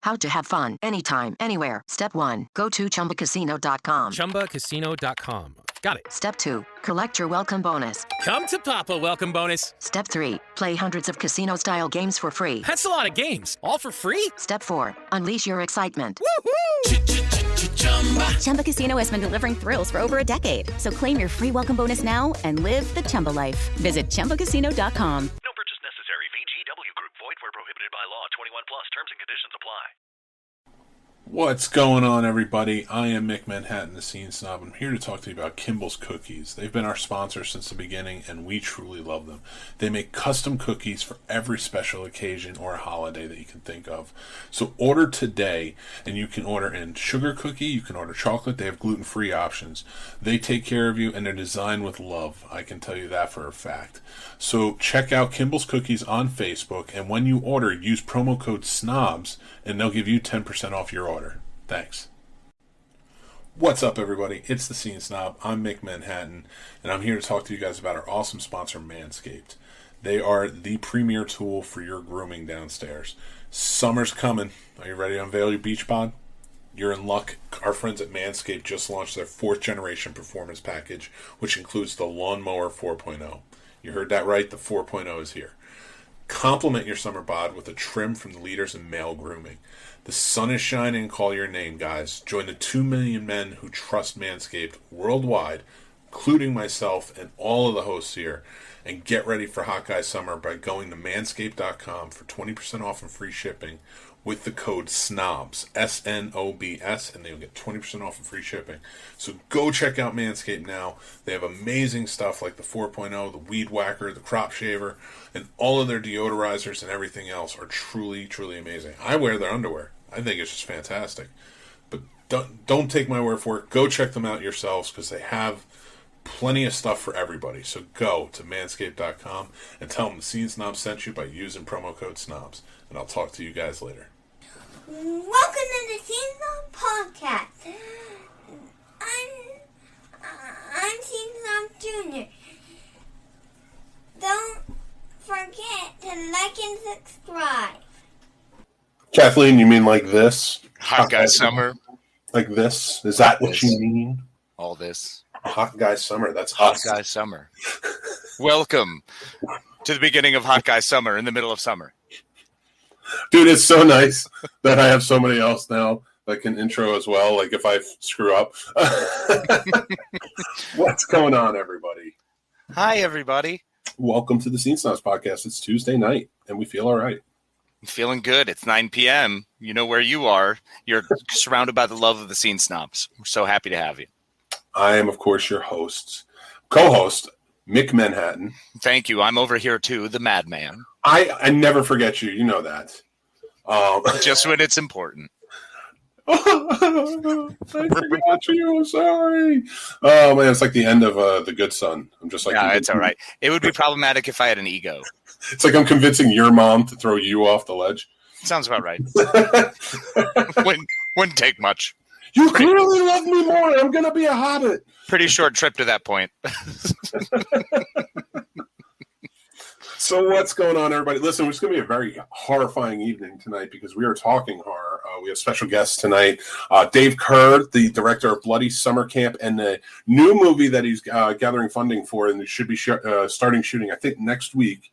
How to have fun anytime, anywhere. Step 1. Go to ChumbaCasino.com. ChumbaCasino.com. Got it. Step 2. Collect your welcome bonus. Come to Papa welcome bonus. Step 3. Play hundreds of casino-style games for free. That's a lot of games. All for free? Step 4. Unleash your excitement. Woohoo! Chumba Casino has been delivering thrills for over a decade. So claim your free welcome bonus now and live the Chumba life. Visit ChumbaCasino.com. No purchase necessary. VGW Group. Void where prohibited by law. 21 plus. Terms and conditions apply. What's going on, everybody? I am Mick Manhattan, the Scene Snob. I'm here to talk to you about Kimball's Cookies. They've been our sponsor since the beginning, and we truly love them. They make custom cookies for every special occasion or holiday that you can think of. So order today, and you can order in sugar cookie, you can order chocolate. They have gluten-free options. They take care of you, and they're designed with love. I can tell you that for a fact. So check out Kimball's Cookies on Facebook, and when you order, use promo code SNOBS, and they'll give you 10% off your order. Thanks. What's up, everybody? It's the Scene Snob. I'm Mick Manhattan, and I'm here to talk to you guys about our awesome sponsor, Manscaped. They are the premier tool for your grooming downstairs. Summer's coming. Are you ready to unveil your beach bod? You're in luck. Our friends at Manscaped just launched their 4th generation performance package, which includes the Lawnmower 4.0. You heard that right, the 4.0 is here. Complement your summer bod with a trim from the leaders in male grooming. The sun is shining, call your name, guys. Join the 2 million men who trust Manscaped worldwide, including myself and all of the hosts here, and get ready for Hot Guy Summer by going to manscaped.com for 20% off and free shipping with the code SNOBS, S-N-O-B-S, and they'll get 20% off and free shipping. So go check out Manscaped now. They have amazing stuff like the 4.0, the Weed Whacker, the Crop Shaver, and all of their deodorizers and everything else are truly, truly amazing. I wear their underwear. I think it's just fantastic. But don't take my word for it. Go check them out yourselves because they have plenty of stuff for everybody. So go to manscaped.com and tell them the Scene Snobs sent you by using promo code SNOBS. And I'll talk to you guys later. Welcome to the Scene Snobs podcast. I'm Scene Snobs Jr. Don't forget to like and subscribe. Kathleen, you mean like this? Hot Guy Summer. Like this? Is that what you mean? All this. Hot Guy Summer. That's Hot us. Guy Summer. Welcome to the beginning of Hot Guy Summer in the middle of summer. Dude, it's so nice that I have somebody else now that can intro as well, like if I screw up. What's going on, everybody? Hi, everybody. Welcome to the Scene Snobs podcast. It's Tuesday night, and we feel all right. I'm feeling good. It's 9 p.m. You know where you are. You're surrounded by the love of the Scene Snobs. We're so happy to have you. I am, of course, your host, co-host, Mick Manhattan. Thank you. I'm over here, too, the madman. I never forget you. You know that. Just when it's important. I forgot you. Sorry. Oh, man, it's like the end of The Good Son. I'm just like... Yeah, it's all right. It would be problematic if I had an ego. It's like I'm convincing your mom to throw you off the ledge. Sounds about right. Wouldn't take much. You clearly love me more. I'm going to be a hobbit. Pretty short trip to that point. So what's going on, everybody? Listen, it's going to be a very horrifying evening tonight because we are talking horror. We have special guests tonight. Dave Kerr, the director of Bloody Summer Camp, and the new movie that he's gathering funding for and should be starting shooting, I think, next week,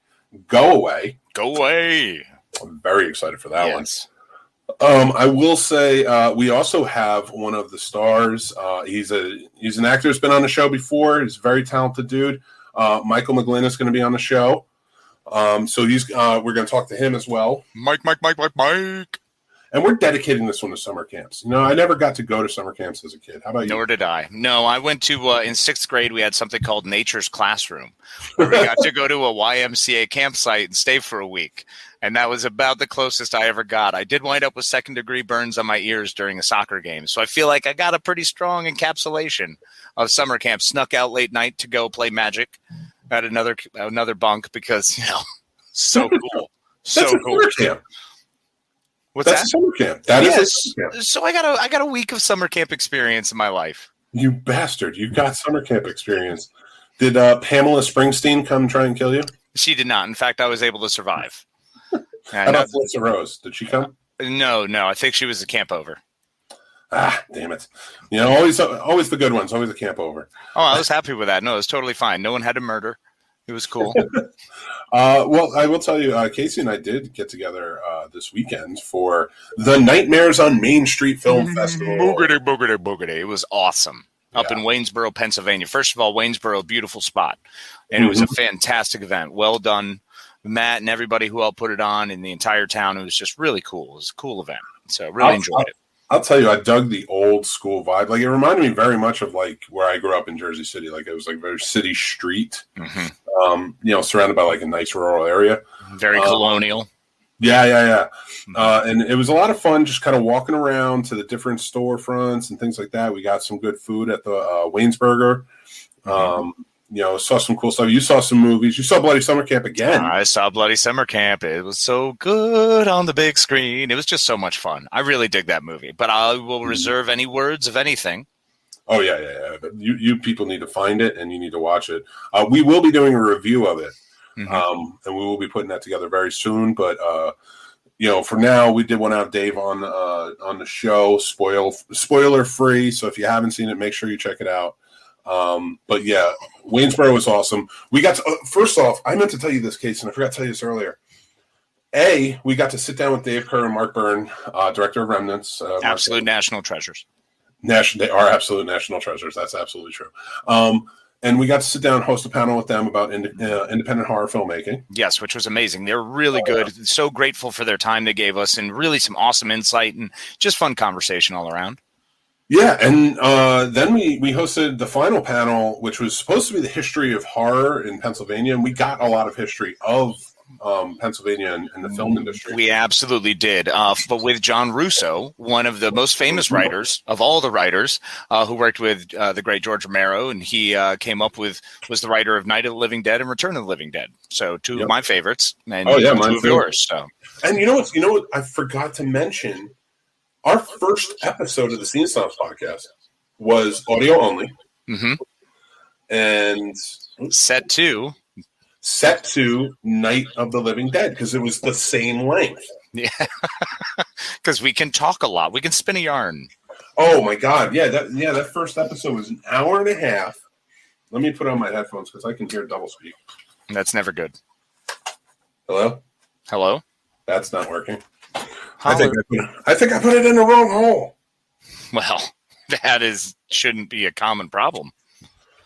Go Away. Go Away. I'm very excited for that one. I will say we also have one of the stars. He's an actor who's been on the show before. He's a very talented dude. Michael McGlynn is going to be on the show. So we're going to talk to him as well. Mike. And we're dedicating this one to summer camps. You know, I never got to go to summer camps as a kid. How about you? Nor did I. No, I went to, in 6th grade, we had something called Nature's Classroom, where we got to go to a YMCA campsite and stay for a week. And that was about the closest I ever got. I did wind up with 2nd-degree burns on my ears during a soccer game. So I feel like I got a pretty strong encapsulation of summer camp. Snuck out late night to go play Magic at another bunk because, so cool. So cool. Camp. What's That's that? Summer camp. That is summer camp. So I got a week of summer camp experience in my life. You bastard! You got summer camp experience. Did Pamela Springsteen come try and kill you? She did not. In fact, I was able to survive. How about Melissa Rose? Did she come? No. I think she was a camp over. Ah, damn it. Always the good ones, always a camp over. Oh, I was happy with that. No, it was totally fine. No one had to murder. It was cool. Well, I will tell you, Casey and I did get together this weekend for the Nightmares on Main Street Film Festival. Boogity. It was awesome. Up in Waynesboro, Pennsylvania. First of all, Waynesboro, beautiful spot. And it was a fantastic event. Well done. Matt and everybody who helped put it on in the entire town. It was just really cool. It was a cool event. So really enjoyed it. I'll tell you, I dug the old school vibe. Like, it reminded me very much of like where I grew up in Jersey City. Like, it was like very city street, surrounded by like a nice rural area. Very colonial. Yeah. And it was a lot of fun just kind of walking around to the different storefronts and things like that. We got some good food at the Waynesburger. Saw some cool stuff. You saw some movies. You saw Bloody Summer Camp again. I saw Bloody Summer Camp. It was so good on the big screen. It was just so much fun. I really dig that movie. But I will reserve any words of anything. Oh, yeah. But you people need to find it, and you need to watch it. We will be doing a review of it, and we will be putting that together very soon. But, for now, we did want to have Dave on the show, spoiler free. So if you haven't seen it, make sure you check it out. But yeah, Waynesboro was awesome. We got to, first off, I meant to tell you this, Case, and I forgot to tell you this earlier. We got to sit down with Dave Kerr and Mark Byrne, director of Remnants. Absolute national treasures. They are absolute national treasures. That's absolutely true. And we got to sit down and host a panel with them about independent horror filmmaking. Yes, which was amazing. They were really good. So grateful for their time they gave us, and really some awesome insight and just fun conversation all around. Yeah, and then we hosted the final panel, which was supposed to be the history of horror in Pennsylvania, and we got a lot of history of Pennsylvania and the film industry. We absolutely did, but with John Russo, one of the most famous writers of all the writers, who worked with the great George Romero, and he was the writer of Night of the Living Dead and Return of the Living Dead. So two of my favorites, and two of yours. So. And you know what I forgot to mention. Our first episode of the Scene Snobs podcast was audio only. And set to Night of the Living Dead, because it was the same length. Yeah. Because we can talk a lot. We can spin a yarn. Oh my God. Yeah, that first episode was an hour and a half. Let me put on my headphones because I can hear double speak. That's never good. Hello? That's not working. I think I put it in the wrong hole. Well, shouldn't be a common problem.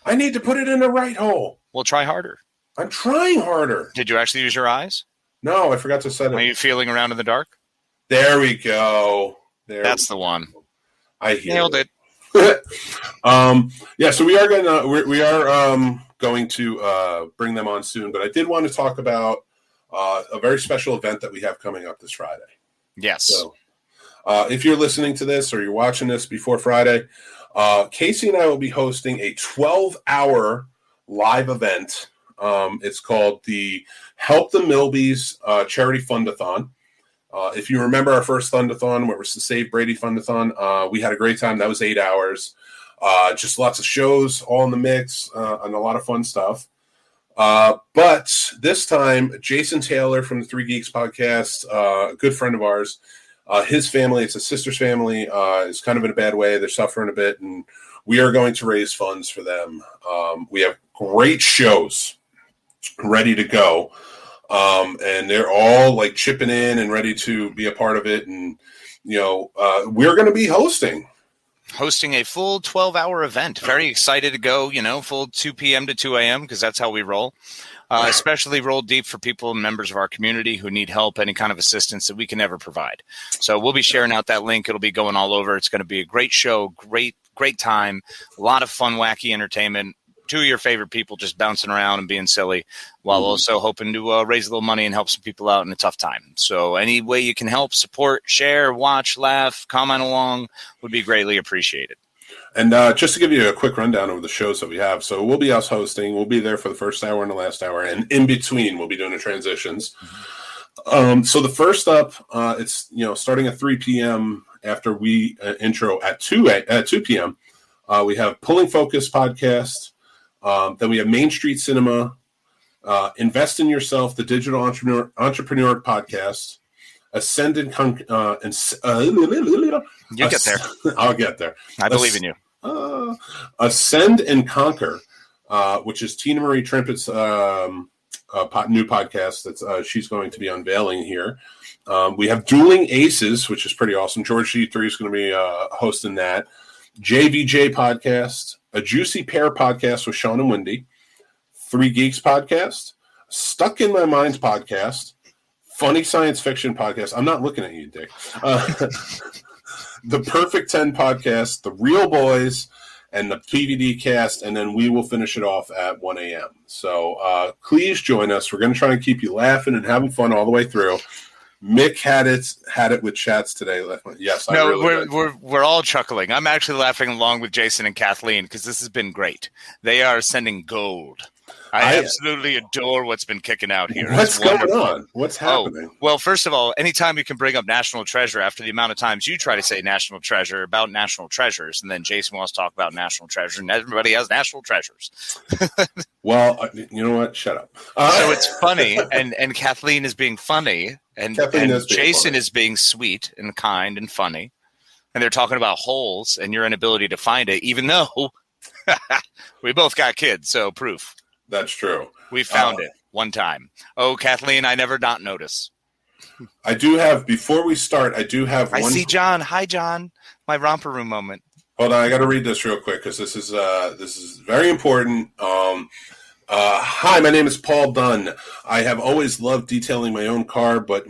I need to put it in the right hole. Well, try harder. I'm trying harder. Did you actually use your eyes? No, I forgot to set it. Are you feeling around in the dark? There we go. That's the one. I nailed it. Yeah, so we are going to bring them on soon, but I did want to talk about a very special event that we have coming up this Friday. Yes. So, if you're listening to this or you're watching this before Friday, Casey and I will be hosting a 12-hour live event. It's called the Help the MILBY'S Charity Fund-A-Thon. If you remember our first Fund-A-Thon, where it was the Save Brady Fund-A-Thon, we had a great time. That was 8 hours. Just lots of shows all in the mix and a lot of fun stuff. But this time, Jason Taylor from the Three Geeks podcast, a good friend of ours, his family, it's a sister's family, is kind of in a bad way. They're suffering a bit, and we are going to raise funds for them. We have great shows ready to go, and they're all like chipping in and ready to be a part of it. And, we're going to be hosting a full 12-hour event. Very excited to go, full 2 p.m. to 2 a.m. because that's how we roll. Especially roll deep for people and members of our community who need help, any kind of assistance that we can ever provide. So we'll be sharing out that link. It'll be going all over. It's going to be a great show, great time, a lot of fun, wacky entertainment. Two of your favorite people just bouncing around and being silly while also hoping to raise a little money and help some people out in a tough time. So any way you can help, support, share, watch, laugh, comment along would be greatly appreciated. And just to give you a quick rundown of the shows that we have. So we'll be us hosting. We'll be there for the first hour and the last hour. And in between, we'll be doing the transitions. So the first up, it's, starting at 3 p.m. after we intro at 2 p.m. We have Pulling Focus podcast. Then we have Main Street Cinema, Invest in Yourself, the Digital Entrepreneur podcast. Ascend and You get there. I'll get there. I believe in you. Ascend and Conquer, which is Tina Marie Trimpet's new podcast that she's going to be unveiling here. We have Dueling Aces, which is pretty awesome. George G3 is going to be hosting that. JVJ podcast, a Juicy Pear podcast with Sean and Wendy, Three Geeks podcast, Stuck in My Mind's podcast, Funny Science Fiction podcast. I'm not looking at you, Dick. The Perfect 10 podcast, The Real Boys, and the PVD cast, and then we will finish it off at 1 a.m. So please join us. We're going to try and keep you laughing and having fun all the way through. Mick had it with chats today. Yes, we're all chuckling. I'm actually laughing along with Jason and Kathleen because this has been great. They are sending gold. I absolutely adore what's been kicking out here. What's going on? What's happening? Well, first of all, anytime you can bring up National Treasure after the amount of times you try to say National Treasure about National Treasures, and then Jason wants to talk about National Treasure, and everybody has National Treasures. Well, you know what? Shut up. So it's funny, and Kathleen is being funny, and Jason is being sweet and kind and funny, and they're talking about holes and your inability to find it, even though we both got kids, so proof. That's true. We found it one time. Oh, Kathleen, I never not notice. I do have, before we start, I see John. Hi, John. My romper room moment. Hold on, I got to read this real quick because this is very important. Hi, my name is Paul Dunn. I have always loved detailing my own car, but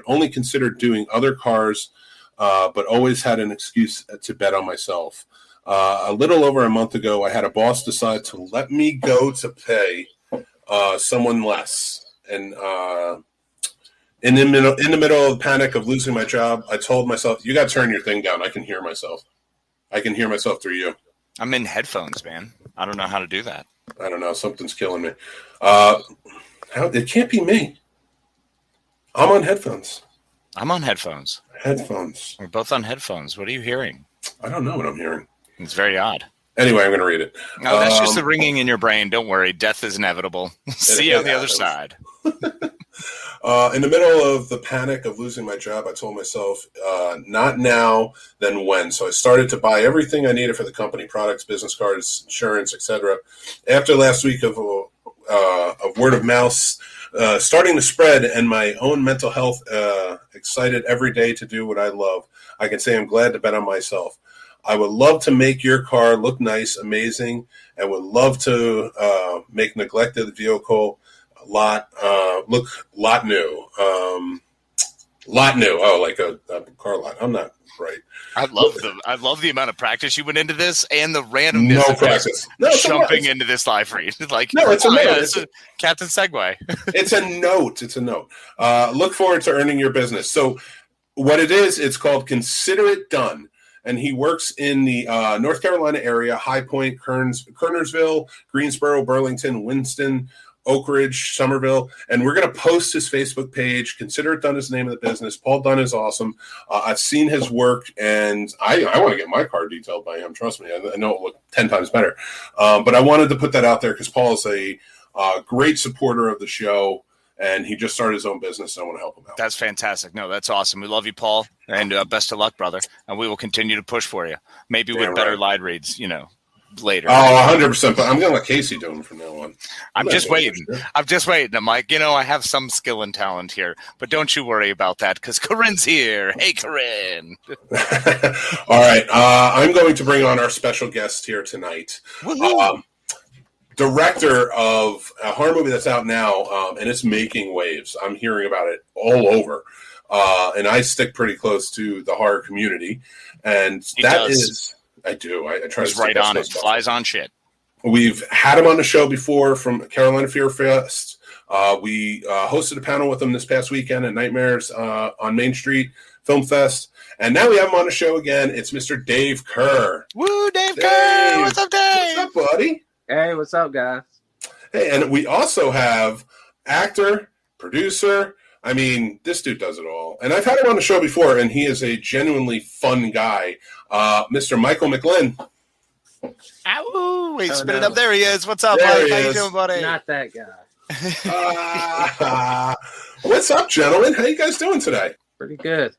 only considered doing other cars, but always had an excuse to bet on myself. A little over a month ago, I had a boss decide to let me go to pay someone less. And in the middle of the panic of losing my job, I told myself, you got to turn your thing down. I can hear myself. I can hear myself through you. I'm in headphones, man. I don't know how to do that. I don't know. Something's killing me. It can't be me. I'm on headphones. I'm on headphones. Headphones. We're both on headphones. What are you hearing? I don't know what I'm hearing. It's very odd. Anyway, I'm going to read it. No, that's just the ringing in your brain. Don't worry. Death is inevitable. See you on the other side. In the middle of the panic of losing my job, I told myself, not now, then when. So I started to buy everything I needed for the company, products, business cards, insurance, etc. After last week of word of mouth starting to spread and my own mental health excited every day to do what I love, I can say I'm glad to bet on myself. I would love to make your car look nice, amazing, and would love to make neglected vehicle look lot new. Lot new. Oh, like a car lot. I'm not right. I love the amount of practice you went into this and the randomness. No practice. Jumping into this live read. Like, no, it's a note. Yeah, it's a Captain Segway. It's a note. It's a note. Look forward to earning your business. So what it is, it's called Consider It Done. And he works in the North Carolina area, High Point, Kernersville, Greensboro, Burlington, Winston, Oak Ridge, Somerville. And we're going to post his Facebook page. Consider It Done is the name of the business. Paul Dunn is awesome. I've seen his work, and I want to get my car detailed by him. Trust me. I know it will look 10 times better. But I wanted to put that out there because Paul is a great supporter of the show. And he just started his own business, and I want to help him out. That's fantastic. No, that's awesome. We love you, Paul, and best of luck, brother. And we will continue to push for you. Maybe with better live reads, later. Oh, 100%. But I'm going to let Casey do them from now on. I'm just waiting. I'm like, I have some skill and talent here, but don't you worry about that because Corinne's here. Hey, Corinne. All right. I'm going to bring on our special guest here tonight. Director of a horror movie that's out now, and it's making waves. I'm hearing about it all over. And I stick pretty close to the horror community. And I do. I try to right on it. Flies on shit. We've had him on the show before from Carolina Fear Fest. We hosted a panel with him this past weekend at Nightmares on Main Street Film Fest. And now we have him on the show again. It's Mr. Dave Kerr. Woo, Dave Kerr! What's up, Dave? What's up, buddy? Hey, what's up, guys? Hey, and we also have actor, producer. I mean, this dude does it all. And I've had him on the show before, and he is a genuinely fun guy. Mr. Michael McLean. Ow! Wait, spit it up. There he is. What's up, Mike? How you doing, buddy? Not that guy. What's up, gentlemen? How you guys doing today? Pretty good.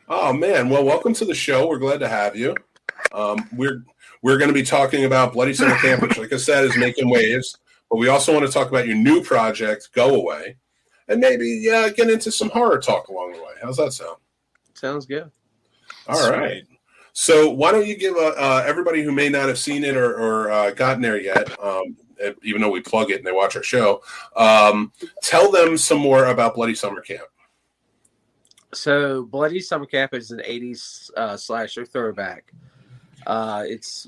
Oh man, well, welcome to the show. We're glad to have you. We're going to be talking about Bloody Summer Camp, which, like I said, is making waves. But we also want to talk about your new project, Go Away, and maybe get into some horror talk along the way. How's that sound? Sounds good. All right. So why don't you give everybody who may not have seen it or gotten there yet, even though we plug it and they watch our show, tell them some more about Bloody Summer Camp. So Bloody Summer Camp is an 80s slasher throwback. It's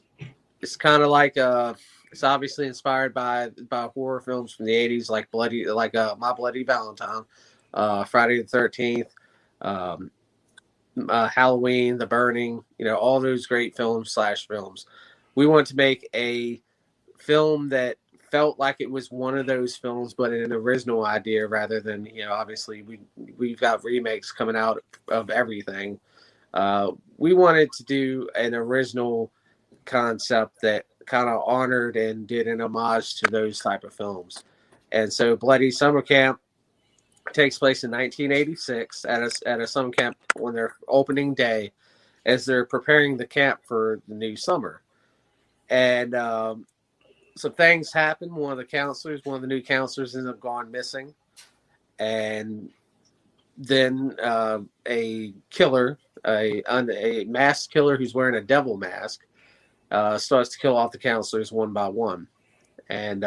kind of like it's obviously inspired by horror films from the 80s, like My Bloody Valentine, Friday the 13th, Halloween, The Burning, all those great films / films. We want to make a film that felt like it was one of those films, but an original idea rather than, obviously we've got remakes coming out of everything. We wanted to do an original concept that kind of honored and did an homage to those type of films. And so Bloody Summer Camp takes place in 1986 at a summer camp on their opening day as they're preparing the camp for the new summer. And some things happen. One of the new counselors ends up going missing. And then a killer, a masked killer who's wearing a devil mask, starts to kill off the counselors one by one. And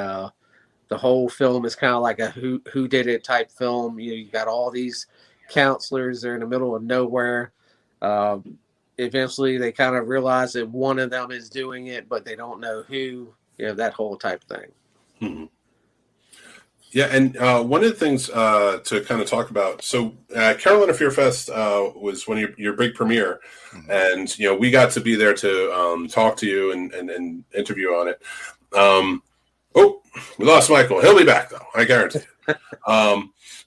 the whole film is kind of like a who did it type film. You got all these counselors, they're in the middle of nowhere. Eventually they kind of realize that one of them is doing it, but they don't know who, that whole type of thing. Mm-hmm. Yeah, and one of the things to kind of talk about, so Carolina Fear Fest was one of your big premiere, mm-hmm. and we got to be there to talk to you and interview on it. We lost Michael. He'll be back though, I guarantee it.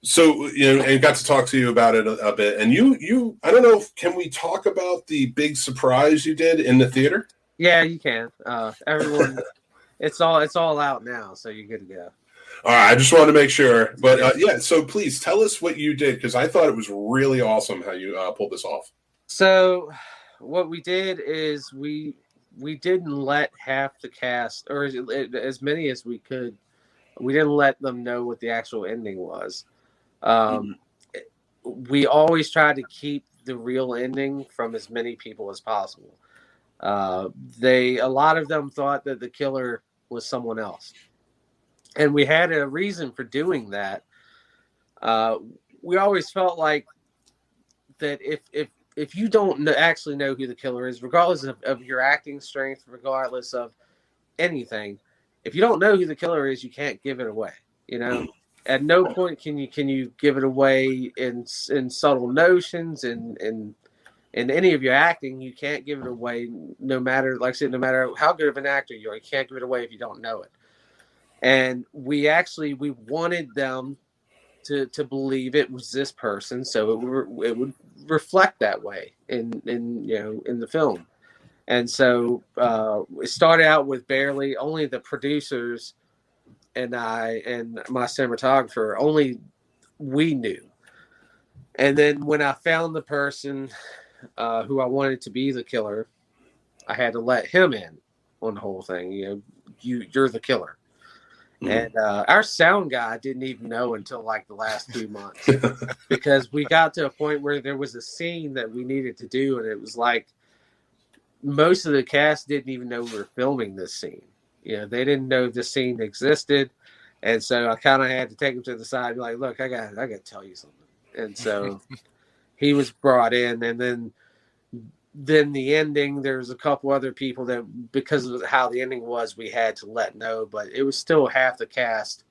So and got to talk to you about it a bit. And you, I don't know, can we talk about the big surprise you did in the theater? Yeah, you can. Everyone, it's all out now, so you're good to go. All right, I just wanted to make sure. But so please tell us what you did, because I thought it was really awesome how you pulled this off. So what we did is we didn't let half the cast, or as many as we could, we didn't let them know what the actual ending was. We always tried to keep the real ending from as many people as possible. A lot of them thought that the killer was someone else. And we had a reason for doing that. We always felt like that if you don't actually know who the killer is, regardless of your acting strength, regardless of anything, if you don't know who the killer is, you can't give it away. At no point can you give it away in subtle notions and in any of your acting. You can't give it away, no matter, like I said, no matter how good of an actor you are. You can't give it away if you don't know it. And we wanted them to believe it was this person, so it would reflect that way in the film. And so it started out with barely only the producers and I and my cinematographer, only we knew. And then when I found the person who I wanted to be the killer, I had to let him in on the whole thing. You're the killer. And our sound guy didn't even know until like the last 2 months, because we got to a point where there was a scene that we needed to do, and it was like most of the cast didn't even know we were filming this scene. They didn't know the scene existed, and so I kind of had to take him to the side and be like, "Look, I got to tell you something." And so he was brought in, and then the ending, there's a couple other people that, because of how the ending was, we had to let know, but it was still half the cast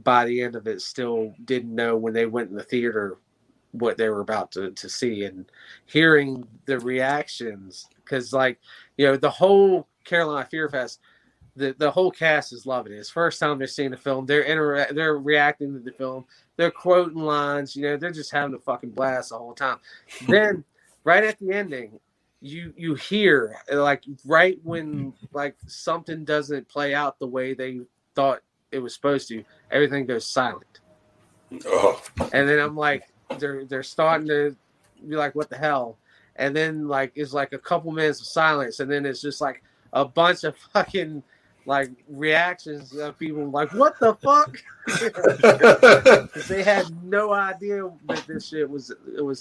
by the end of it still didn't know when they went in the theater what they were about to see. And hearing the reactions, because the whole Carolina Fear Fest, the whole cast is loving it. It's the first time they're seeing the film. They're reacting to the film. They're quoting lines. They're just having a fucking blast the whole time. Then right at the ending, you hear, like, right when like something doesn't play out the way they thought it was supposed to, everything goes silent. Oh. And then I'm like, they're starting to be like, what the hell? And then like it's like a couple minutes of silence, and then it's just like a bunch of fucking like reactions of people like, what the fuck? Because they had no idea that this shit was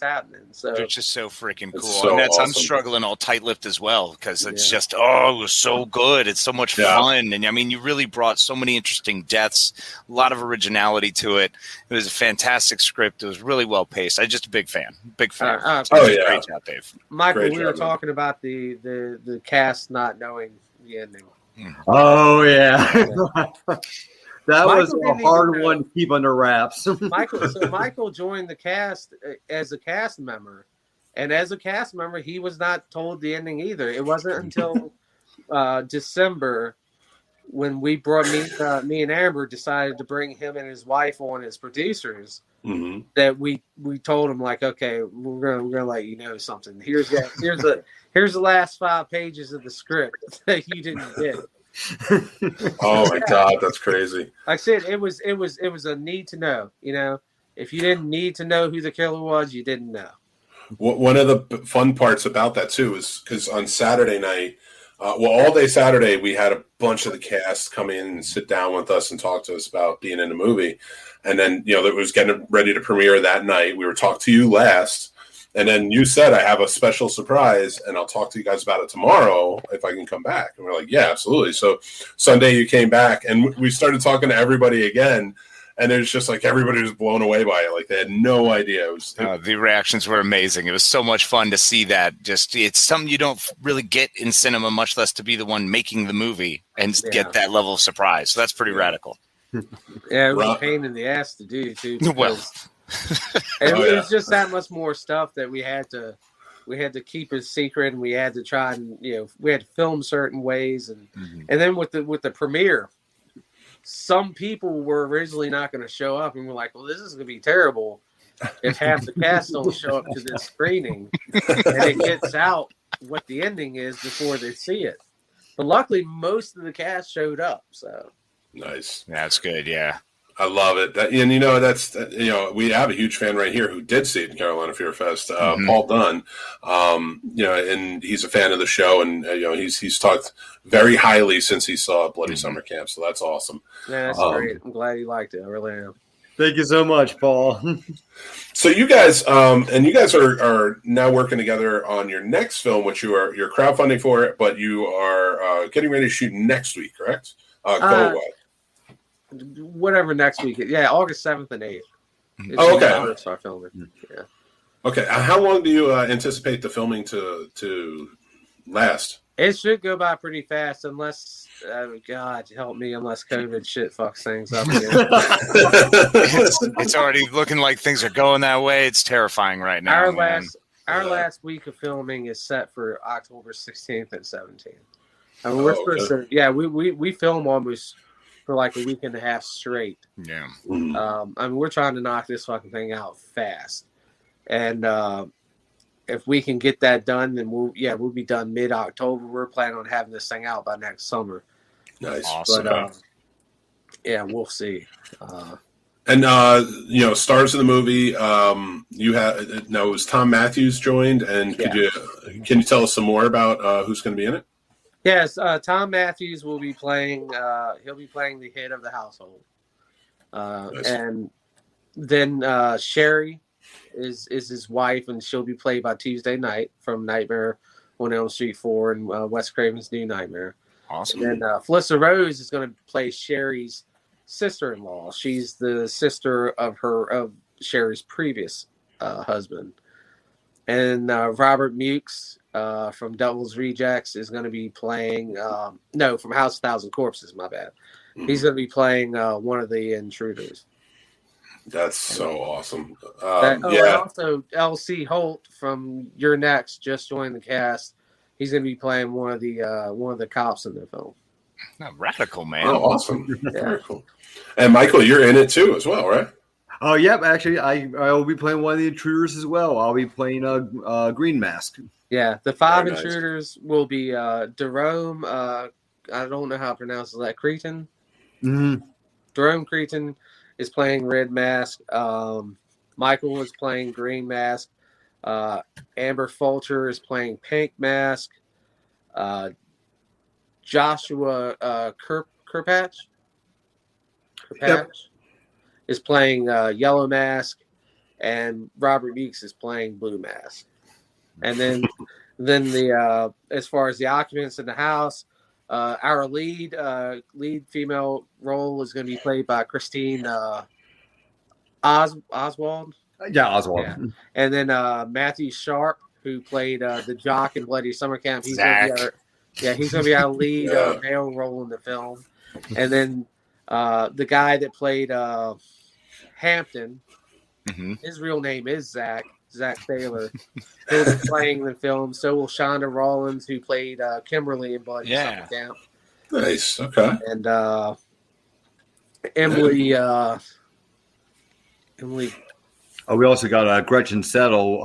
happening. So They're just so freaking cool. so And I'm awesome. struggling all tight-lipped as well because it's just, it was so good. It's so much fun. And I mean, you really brought so many interesting deaths, a lot of originality to it. It was a fantastic script. It was really well paced. I'm just a big fan. Big fan. Great job, Dave. Michael, Great we job, were man. talking about the cast not knowing the ending. Oh yeah, that was Michael a didn't hard even one to keep under wraps. Michael joined the cast as a cast member, and as a cast member, he was not told the ending either. It wasn't until December when we brought me and Amber decided to bring him and his wife on as producers. Mm-hmm. That we told him like, okay, we're gonna let you know something. Here's the last 5 pages of the script that you didn't get. Oh my God, that's crazy. Like I said, it was a need to know. You know, if you didn't need to know who the killer was, you didn't know. One of the fun parts about that too is because on Saturday night, all day Saturday, we had a bunch of the cast come in and sit down with us and talk to us about being in the movie. And then, it was getting ready to premiere that night. We were talking to you last. And then you said, I have a special surprise, and I'll talk to you guys about it tomorrow if I can come back. And we're like, yeah, absolutely. So Sunday you came back, and we started talking to everybody again. And there's just like everybody was blown away by it. Like they had no idea. The reactions were amazing. It was so much fun to see that. It's something you don't really get in cinema, much less to be the one making the movie and get that level of surprise. So that's pretty radical. Yeah, it was a pain in the ass to do too. Well, it was just that much more stuff that we had to keep a secret, and we had to try and we had to film certain ways, and then with the premiere. Some people were originally not going to show up, and we're like, well, this is going to be terrible if half the cast don't show up to this screening and it gets out what the ending is before they see it. But luckily, most of the cast showed up. So nice. That's good. Yeah. I love it. We have a huge fan right here who did see it in Carolina Fear Fest, Paul Dunn. And he's a fan of the show, and he's talked very highly since he saw Bloody Summer Camp. So that's awesome. Yeah, that's great. I'm glad you liked it. I really am. Thank you so much, Paul. So you guys, are now working together on your next film, which you're crowdfunding for it, but you are getting ready to shoot next week, correct? Whatever next week. Yeah, August 7th and 8th. Okay. Start filming. Yeah. Okay. How long do you anticipate the filming to last? It should go by pretty fast, unless God help me, unless COVID shit fucks things up again. It's already looking like things are going that way. It's terrifying right now. Our last week of filming is set for October 16th and 17th. I mean, we're supposed to. Yeah, we film almost for like a week and a half straight. Yeah. I mean, we're trying to knock this fucking thing out fast, and if we can get that done, then we'll be done mid-October. We're planning on having this thing out by next summer. Nice. Awesome. But we'll see. And stars of the movie. You had it was Tom Matthews joined, and can you tell us some more about who's going to be in it? Yes, Tom Matthews will be playing. He'll be playing the head of the household, nice. And then Sherry is his wife, and she'll be played by Tuesday Night from Nightmare on Elm Street 4 and Wes Craven's New Nightmare. Awesome. And Felissa Rose is going to play Sherry's sister-in-law. She's the sister of Sherry's previous husband. And Robert Mukes from Devil's Rejects is going to be playing from House of Thousand Corpses, my bad. He's going to be playing one of the intruders. That's so awesome. And also L.C. Holt from Your Next just joined the cast. He's going to be playing one of the cops in the film. Radical, man. Oh, awesome. Very cool. And Michael, you're in it too as well, right? Oh, yep. Actually, I will be playing one of the intruders as well. I'll be playing a Green Mask. Yeah, the 5 intruders will be Jerome. I don't know how to pronounce that. Cretan. Mm-hmm. Jerome Cretan is playing Red Mask. Michael is playing Green Mask. Amber Fulcher is playing Pink Mask. Joshua Kirpatch is playing Yellow Mask, and Robert Meeks is playing Blue Mask. And then the as far as the occupants in the house, our lead female role is going to be played by Christine Oswald. Yeah, Oswald. Yeah. And then Matthew Sharp, who played the jock in Bloody Summer Camp. He's going to be our lead male role in the film. And then the guy that played Hampton, his real name is Zach Taylor. He'll be playing the film. So will Shonda Rollins, who played Kimberly in Bloody Summer Camp. Nice. Okay. And Emily. Oh, we also got Gretchen Settle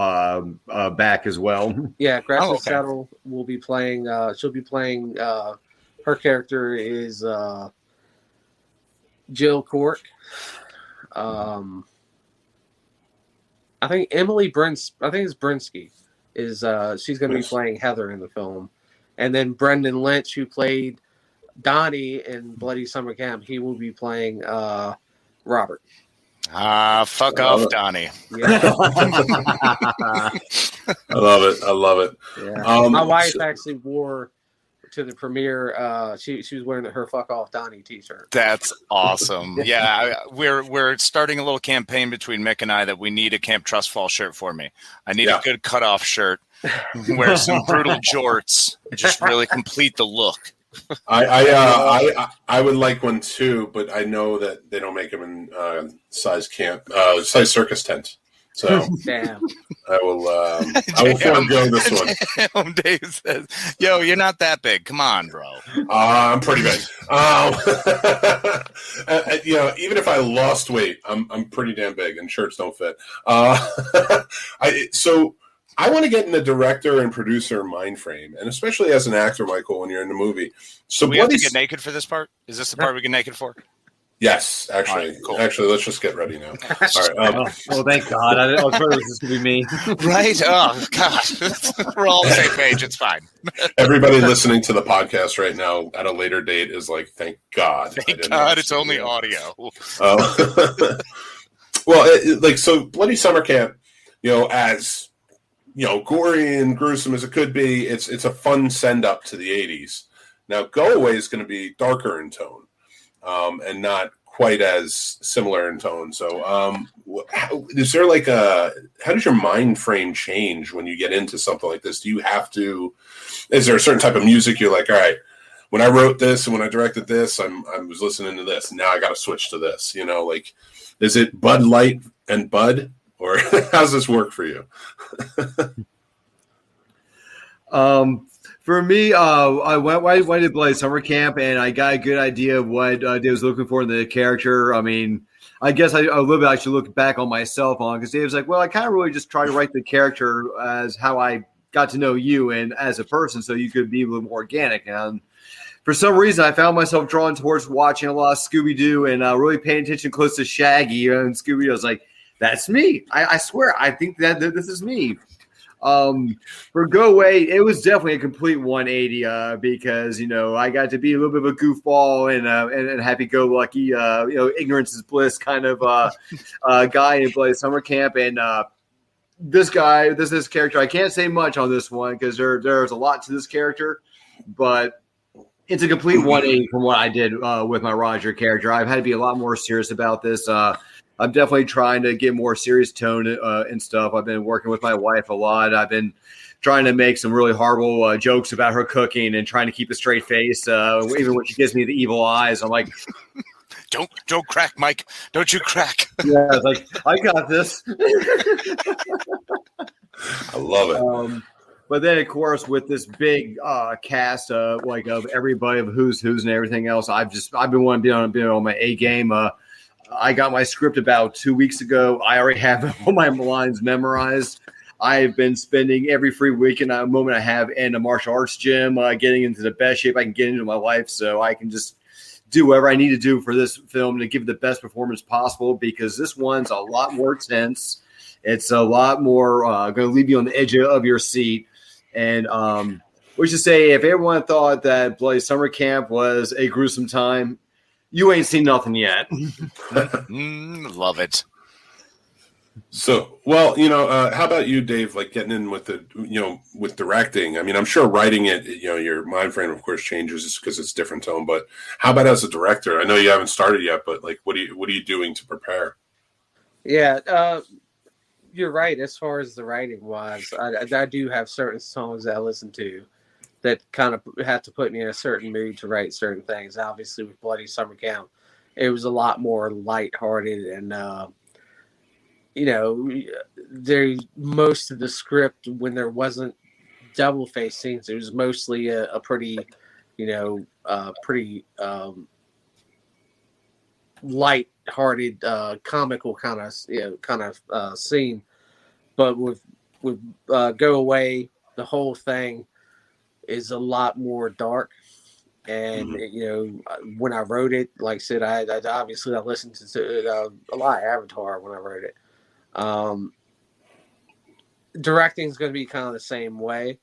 back as well. Yeah, Gretchen Settle will be playing. She'll be playing. Her character is Jill Cork. I think Emily Brins. I think it's Brinsky. Is she's going to be playing Heather in the film, and then Brendan Lynch, who played Donnie in Bloody Summer Camp, he will be playing Robert. Fuck off, Donnie. Yeah. I love it. Yeah. My wife actually wore to the premiere. She was wearing her "Fuck Off Donnie" T-shirt. That's awesome. Yeah, we're starting a little campaign between Mick and I that we need a Camp Trust Fall shirt for me. I need a good cutoff shirt. Wear some brutal jorts. Just really complete the look. I would like one too, but I know that they don't make them in size circus tent. So damn. I will forego this one. Dave says, "Yo, you're not that big. Come on, bro." I'm pretty big. Even if I lost weight, I'm pretty damn big, and shirts don't fit. So I want to get in the director and producer mind frame, and especially as an actor, Michael, when you're in the movie. So we have to get naked for this part? Is this the part we get naked for? Yes, actually. Right, cool. Actually, let's just get ready now. All right. Thank God. I was afraid this was going to be me. Right? Oh, God. We're all on the same page. It's fine. Everybody listening to the podcast right now at a later date is like, thank God. Thank God it's only audio. Well, so Bloody Summer Camp, as gory and gruesome as it could be, it's a fun send-up to the 80s. Now, Go Away is going to be darker in tone. And not quite as similar in tone. So, is there how does your mind frame change when you get into something like this? Is there a certain type of music you're like, all right, when I wrote this and when I directed this, I was listening to this. Now I got to switch to this, is it Bud Light and Bud, or how does this work for you? For me, I went to Bloody Summer Camp, and I got a good idea of what Dave was looking for in the character. I mean, I guess I a little bit actually look back on myself because Dave was like, well, I kind of really just try to write the character as how I got to know you and as a person, so you could be a little more organic. And for some reason, I found myself drawn towards watching a lot of Scooby-Doo and really paying attention close to Shaggy and Scooby-Doo. I was like, that's me. I swear, I think that this is me. For Go Away, it was definitely a complete 180 because I got to be a little bit of a goofball and happy-go-lucky, ignorance is bliss kind of guy in Bloody Summer Camp. And this character, I can't say much on this one because there's a lot to this character, but it's a complete 180 from what I did with my Roger character. I've had to be a lot more serious about this. I'm definitely trying to get more serious tone and stuff. I've been working with my wife a lot. I've been trying to make some really horrible jokes about her cooking and trying to keep a straight face. Even when she gives me the evil eyes, I'm like, don't crack, Mike. Don't you crack. Yeah, it's like, I got this. I love it. But then, of course, with this big cast of everybody of who's and everything else, I've been wanting to be on my A game. I got my script about 2 weeks ago. I already have all my lines memorized. I've been spending every free weekend moment I have in a martial arts gym, getting into the best shape I can get into my life so I can just do whatever I need to do for this film to give it the best performance possible, because this one's a lot more tense. It's a lot more going to leave you on the edge of your seat. And we should say, if everyone thought that Bloody Summer Camp was a gruesome time, you ain't seen nothing yet. Love it. So, well, how about you, Dave? Like getting in with with directing. I mean, I'm sure writing it, your mind frame, of course, changes because it's different tone. But how about as a director? I know you haven't started yet, but like, what are you doing to prepare? Yeah, you're right. As far as the writing wise, I do have certain songs that I listen to that kind of have to put me in a certain mood to write certain things. Obviously, with Bloody Summer Camp, it was a lot more lighthearted and. Most of the script, when there wasn't double face scenes, it was mostly a pretty light-hearted, comical kind of scene. But with Go Away, the whole thing is a lot more dark. And when I wrote it, like I said, I listened to a lot of Avatar when I wrote it. Directing is going to be kind of the same way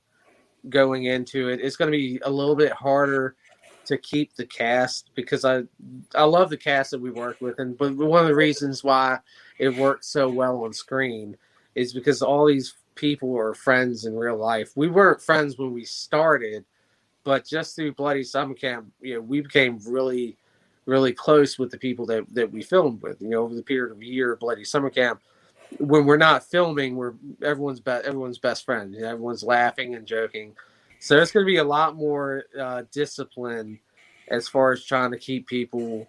going into it. It's going to be a little bit harder to keep the cast because I love the cast that we work with, but one of the reasons why it worked so well on screen is because all these people are friends in real life. We weren't friends when we started, but just through Bloody Summer Camp, we became really, really close with the people that we filmed with. Over the period of a year, Bloody Summer Camp. When we're not filming, everyone's best friend. Everyone's laughing and joking. So it's going to be a lot more discipline as far as trying to keep people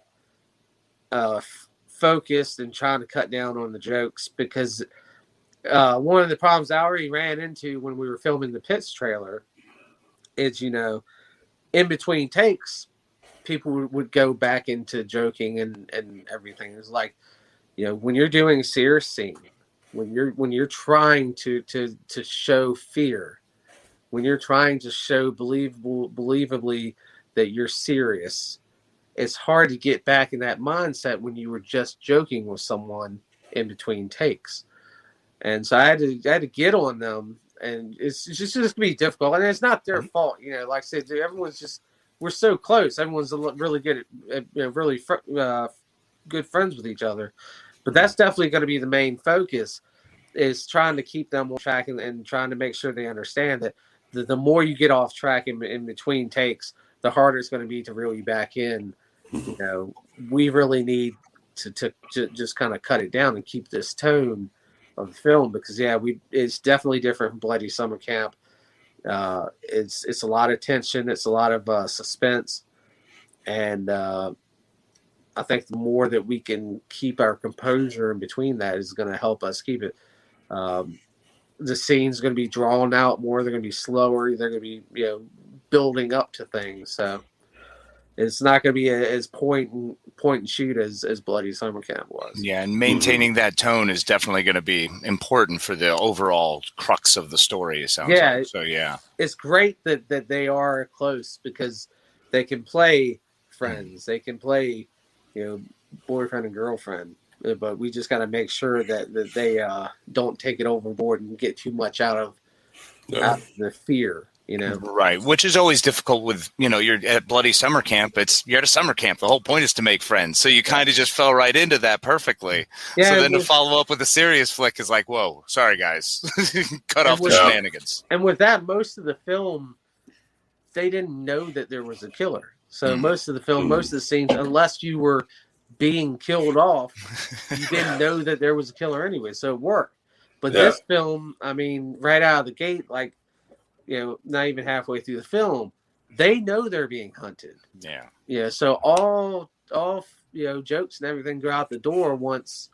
focused and trying to cut down on the jokes. Because one of the problems I already ran into when we were filming the Pits trailer is, in between takes, people would go back into joking and everything. It's like, when you're doing a serious scene, when you're trying to show fear, when you're trying to show believably that you're serious, it's hard to get back in that mindset when you were just joking with someone in between takes. And so I had to get on them, and it's just gonna be difficult. And it's not their fault, Like I said, we're so close. Everyone's really good at really good friends with each other. But that's definitely going to be the main focus, is trying to keep them on track and trying to make sure they understand that the more you get off track in between takes, the harder it's going to be to reel you back in. We really need to just kind of cut it down and keep this tone of the film, because it's definitely different from Bloody Summer Camp. It's a lot of tension, it's a lot of suspense, and I think the more that we can keep our composure in between that is going to help us keep it. The scene's going to be drawn out more. They're going to be slower. They're going to be, building up to things. So it's not going to be as point and shoot as Bloody Summer Camp was. Yeah, and maintaining that tone is definitely going to be important for the overall crux of the story, it sounds like. So, yeah. It's great that they are close, because they can play friends. They can play boyfriend and girlfriend, but we just got to make sure that they don't take it overboard and get too much out of the fear, Right, which is always difficult with, you're at Bloody Summer Camp. You're at a summer camp. The whole point is to make friends. So you kind of just fell right into that perfectly. Yeah, so then to follow up with a serious flick is like, whoa, sorry guys, cut off the shenanigans. And with that, most of the film, they didn't know that there was a killer. So most of the film, most of the scenes, unless you were being killed off, you didn't know that there was a killer anyway. So it worked. But this film, I mean, right out of the gate, like, not even halfway through the film, they know they're being hunted. Yeah. Yeah. So all jokes and everything go out the door once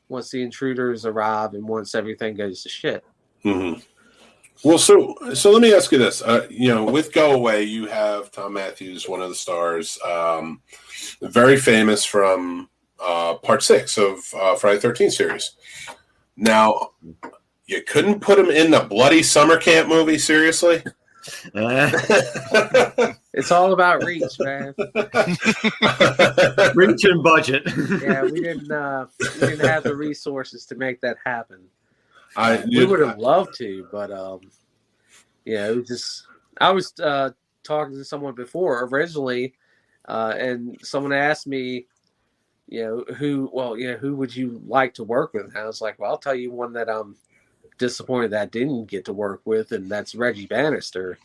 the intruders arrive and once everything goes to shit. Mm-hmm. Well, so let me ask you this. With Go Away, you have Tom Matthews, one of the stars, very famous from Part 6 of Friday the 13th series. Now, you couldn't put him in the Bloody Summer Camp movie, seriously? It's all about reach, man. Reach and budget. Yeah, we didn't have the resources to make that happen. We would have loved to, but it was just. I was talking to someone before originally, and someone asked me, who would you like to work with? And I was like, well, I'll tell you one that I'm disappointed that I didn't get to work with, and that's Reggie Bannister.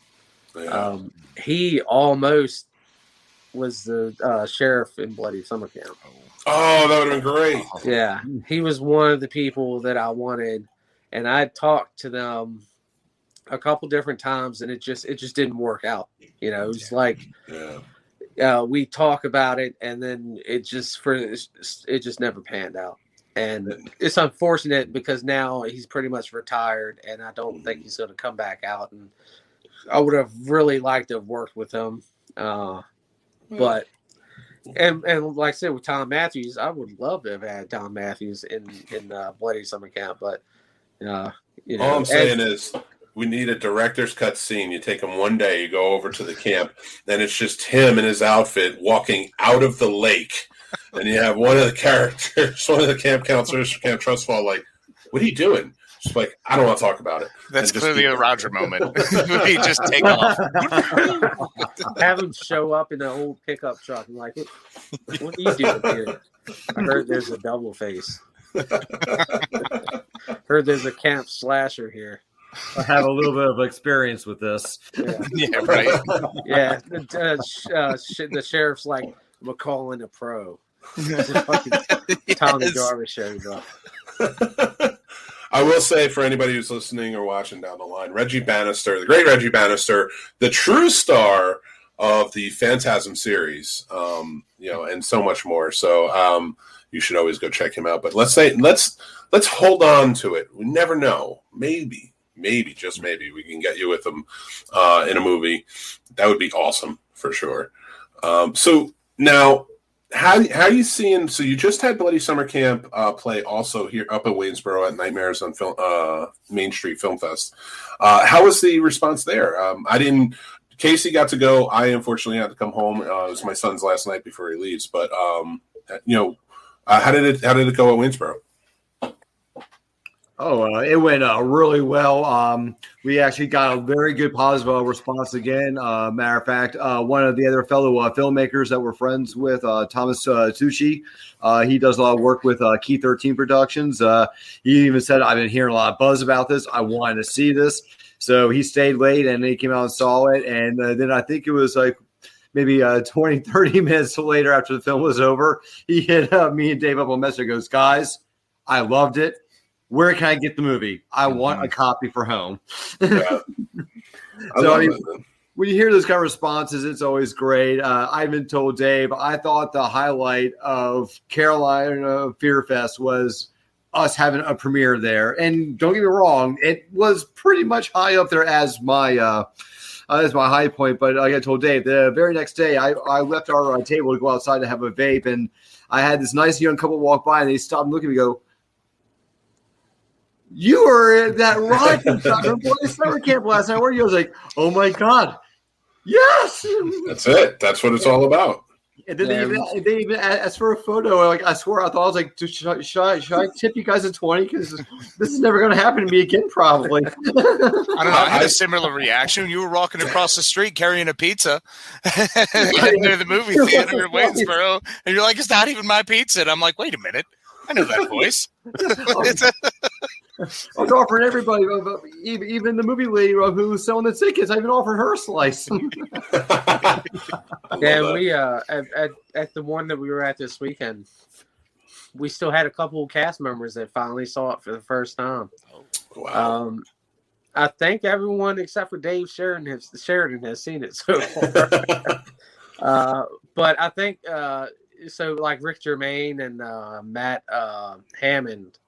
Yeah. He almost was the sheriff in Bloody Summer Camp. Oh, that would have been great. Yeah, he was one of the people that I wanted, and I talked to them a couple different times, and it just didn't work out. It was like we talk about it, and then it just never panned out. And it's unfortunate because now he's pretty much retired, and I don't think he's going to come back out. And I would have really liked to have worked with him, but and like I said with Tom Matthews, I would love to have had Tom Matthews in Bloody Summer Camp. But all I'm saying is, we need a director's cut scene. You take him one day, you go over to the camp, then it's just him in his outfit walking out of the lake. And you have one of the characters, one of the camp counselors from Camp Trust Fall, like, what are you doing? Just like, I don't want to talk about it. That's clearly a Roger moment. He just take off. Have him show up in an old pickup truck and like, what are you doing here? I heard there's a double face. Heard there's a camp slasher here. I have a little bit of experience with this. Yeah, right. Yeah, the sheriff's like, we're calling a pro. Tommy Jarvis shows up. I will say for anybody who's listening or watching down the line, Reggie Bannister, the great Reggie Bannister, the true star of the Phantasm series, and so much more. So you should always go check him out. But let's hold on to it. We never know. Maybe, just maybe, we can get you with him in a movie. That would be awesome for sure. So now, how are you seeing? So you just had Bloody Summer Camp play also here up in Waynesboro at Nightmares on Main Street Film Fest. How was the response there? Casey got to go. I unfortunately had to come home. It was my son's last night before he leaves. But how did it go at Waynesboro? It went really well. We actually got a very good positive response again. Matter of fact, one of the other fellow filmmakers that we're friends with, Thomas Tucci, he does a lot of work with Key 13 Productions. He even said, I've been hearing a lot of buzz about this. I wanted to see this. So he stayed late and he came out and saw it. And then I think it was like maybe 20, 30 minutes later after the film was over, he hit me and Dave up on Messenger, goes, guys, I loved it. Where can I get the movie? I want a copy for home. Yeah. When you hear those kind of responses, it's always great. I've been told, Dave, I thought the highlight of Carolina Fear Fest was us having a premiere there. And don't get me wrong, it was pretty much high up there as my high point. But like I told Dave, the very next day, I left our table to go outside to have a vape, and I had this nice young couple walk by, and they stopped and looked at me and go, you were at that ride from Bloody Summer Camp last night. Where you? I was like, oh my God, yes! That's it. That's what it's all about. And then they even asked for a photo. Like, I swear, I thought I was like, should I tip you guys a 20? Because this is never going to happen to me again, probably. I don't know. I had a similar reaction. You were walking across the street carrying a pizza near the movie theater in Waynesboro, and you're like, it's not even my pizza. And I'm like, wait a minute. I know that voice. I was offering everybody, even the movie lady who was selling the tickets. I even offered her a slice. Yeah, we at the one that we were at this weekend, we still had a couple of cast members that finally saw it for the first time. Wow. I think everyone except for Dave Sheridan has seen it so far. But I think so. Like Rick Germain and Matt Hammond.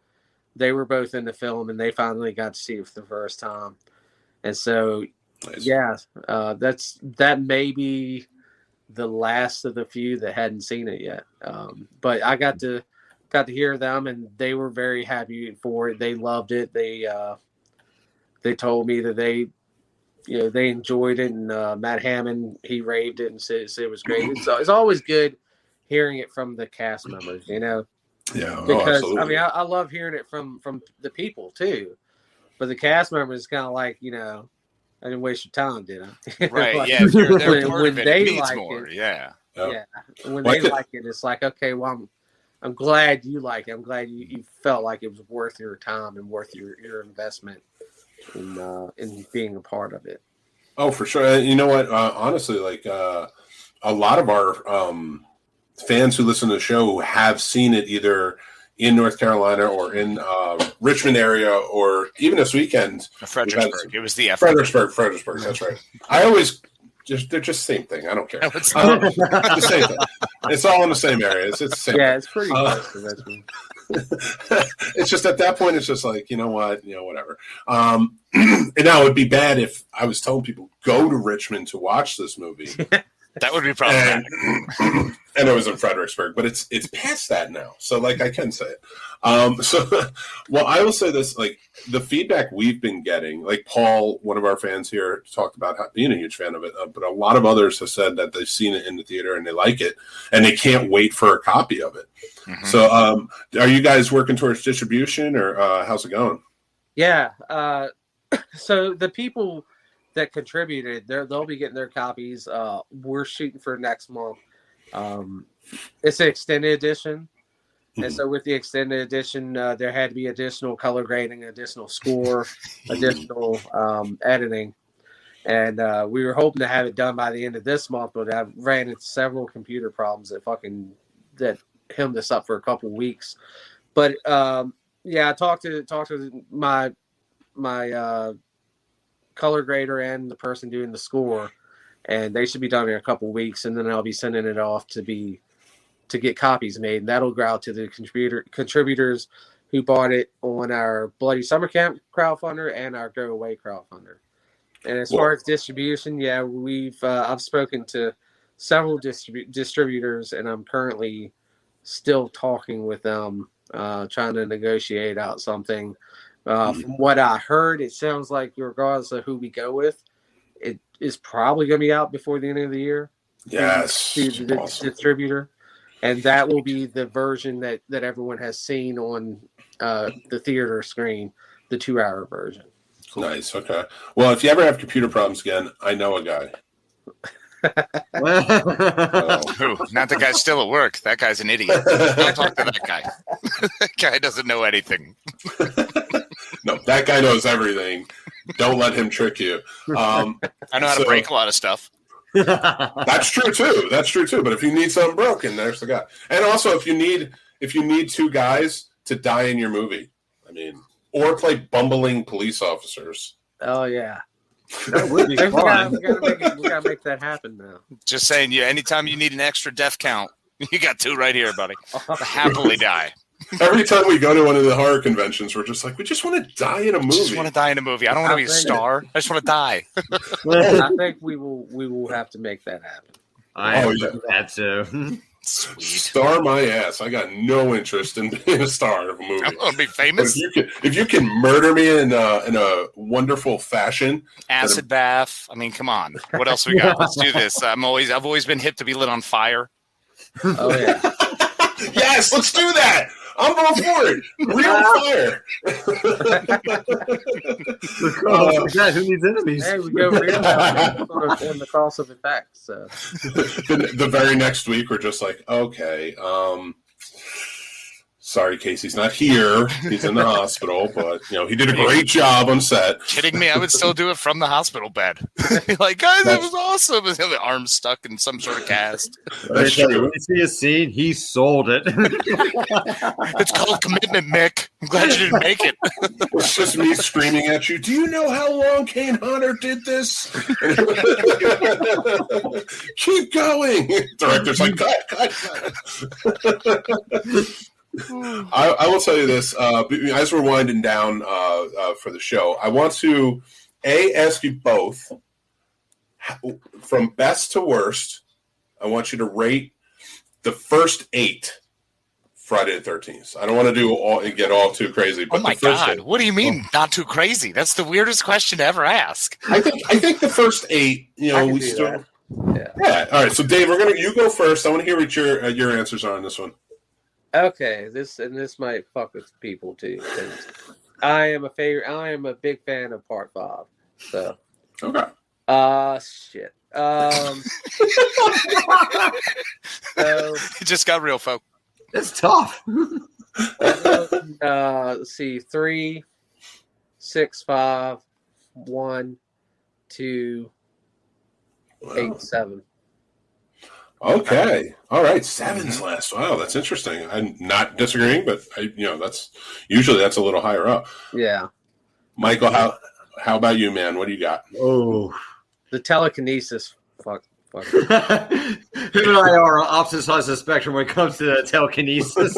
They were both in the film, and they finally got to see it for the first time. And so, Nice. Yeah, that may be the last of the few that hadn't seen it yet. But I got to hear them, and they were very happy for it. They loved it. They told me that they enjoyed it, and Matt Hammond, he raved it and said it was great. So it's always good hearing it from the cast members, Yeah, because absolutely. I mean, I love hearing it from the people too, but the cast members is kind of like, I didn't waste your time, did I? Right? Like, Yeah, if you're there part when of it, they it means like more. it, Yeah. yeah. When they like it, it's like, okay, well, I'm glad you like it. I'm glad you felt like it was worth your time and worth your investment in being a part of it. Oh, for sure. You know what? Honestly, like a lot of our fans who listen to the show have seen it either in North Carolina or in Richmond area, or even this weekend. Fredericksburg. It was the Fredericksburg. That's right. I always they're just the same thing. I don't care. The same thing. It's all in the same area. It's the same. Yeah, it's pretty close to Richmond. It's just at that point, it's just like, you know what, whatever. And now it'd be bad if I was telling people go to Richmond to watch this movie. That would be problematic. And it was in Fredericksburg, but it's past that now. So like I can say it. Well, I will say this, like the feedback we've been getting, like Paul, one of our fans here, talked about being a huge fan of it, but a lot of others have said that they've seen it in the theater and they like it and they can't wait for a copy of it. Mm-hmm. So are you guys working towards distribution, or how's it going? Yeah. So the people that contributed, they'll be getting their copies. We're shooting for next month. It's an extended edition. Mm-hmm. And so with the extended edition, there had to be additional color grading, additional score, additional editing. And we were hoping to have it done by the end of this month, but I ran into several computer problems that hemmed us up for a couple weeks. But I talked to my color grader and the person doing the score, and they should be done in a couple weeks, and then I'll be sending it off to get copies made, and that'll go out to the contributors who bought it on our Bloody Summer Camp crowdfunder and our Go Away crowdfunder. And as far as distribution, I've spoken to several distributors, and I'm currently still talking with them, trying to negotiate out something. From what I heard, it sounds like regardless of who we go with, it is probably going to be out before the end of the year. Yes. The awesome distributor. And that will be the version that everyone has seen on the theater screen, the 2-hour version. Cool. Nice. Okay. Well, if you ever have computer problems again, I know a guy. Who? Not the guy still at work. That guy's an idiot. Don't talk to that guy. That guy doesn't know anything. No, that guy knows everything. Don't let him trick you. I know how to break a lot of stuff. That's true too. But if you need something broken, there's the guy. And also, if you need 2 guys to die in your movie, I mean, or play bumbling police officers. Oh yeah. That would be fun. We gotta make that happen now. Just saying, anytime you need an extra death count, you got 2 right here, buddy. Happily die. Every time we go to one of the horror conventions, we're just like, we just want to die in a movie. Just want to die in a movie. I don't want to be a star. I just want to die. I think we will have to make that happen. I have to. Sweet. Star my ass. I got no interest in being a star of a movie. I want to be famous. If you can murder me in a wonderful fashion, acid bath. I mean, come on. What else we got? Let's do this. I've always been hip to be lit on fire. Oh yeah. Yes, let's do that. I'm all for it. Real fire. God, who needs enemies? Hey, we go real on the cross of effects. So. The very next week, we're just like, okay, sorry, Casey's not here. He's in the hospital, but he did a great job on set. Kidding me? I would still do it from the hospital bed. Like, guys, that was awesome. And the arm stuck in some sort of cast. That's true. When you see a scene, he sold it. It's called commitment, Mick. I'm glad you didn't make it. It's just me screaming at you. Do you know how long Kane Hunter did this? Keep going. Director's like, cut. I will tell you this, as we're winding down for the show, I want to ask you both, from best to worst, I want you to rate the first 8 Friday the 13th. I don't want to do all and get all too crazy. But Oh my the first God! 8, What do you mean not too crazy? That's the weirdest question to ever ask. I think the first 8. We still. Yeah. All right. So Dave, you go first. I want to hear what your answers are on this one. Okay, this might fuck with people too. 'Cause I am a big fan of Part 5. So okay. Shit. It just got real, folk. It's tough. Let's see. 3, 6, 5, 1, 2, 8, 7. Okay. All right. 7's last. Wow, that's interesting. I'm not disagreeing, but that's usually a little higher up. Yeah. Michael, how about you, man? What do you got? Oh, the telekinesis. Fuck. Him and I are on opposite sides of the spectrum when it comes to telekinesis.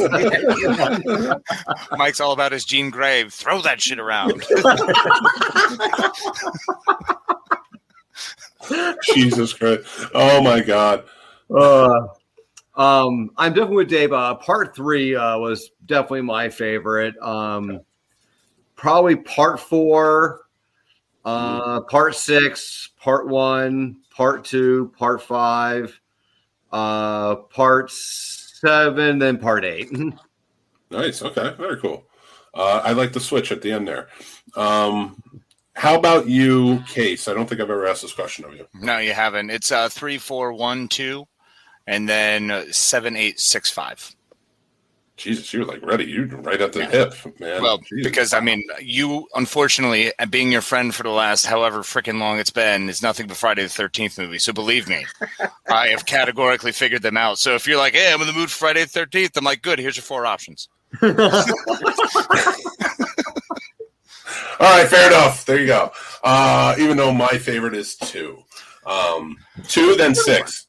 Mike's all about his Jean Grey. Throw that shit around. Jesus Christ. Oh my God. I'm definitely with Dave. Part 3 was definitely my favorite. Probably Part 4, Part 6, Part 1, Part 2, Part 5, Part 7, then Part 8. Nice. Okay. Very cool. I like the switch at the end there. How about you, Case? I don't think I've ever asked this question of you. No, you haven't. It's 3, 4, 1, 2, and then 7, 8, 6, 5. Jesus, you're like ready. You're right at the hip, man. Well, Jesus. because you unfortunately, being your friend for the last however freaking long it's been, is nothing but Friday the 13th movie. So believe me, I have categorically figured them out. So if you're like, "Hey, I'm in the mood for Friday the 13th," I'm like, "Good. Here's your 4 options." All right, fair enough. There you go. Even though my favorite is 2, 2 then 6.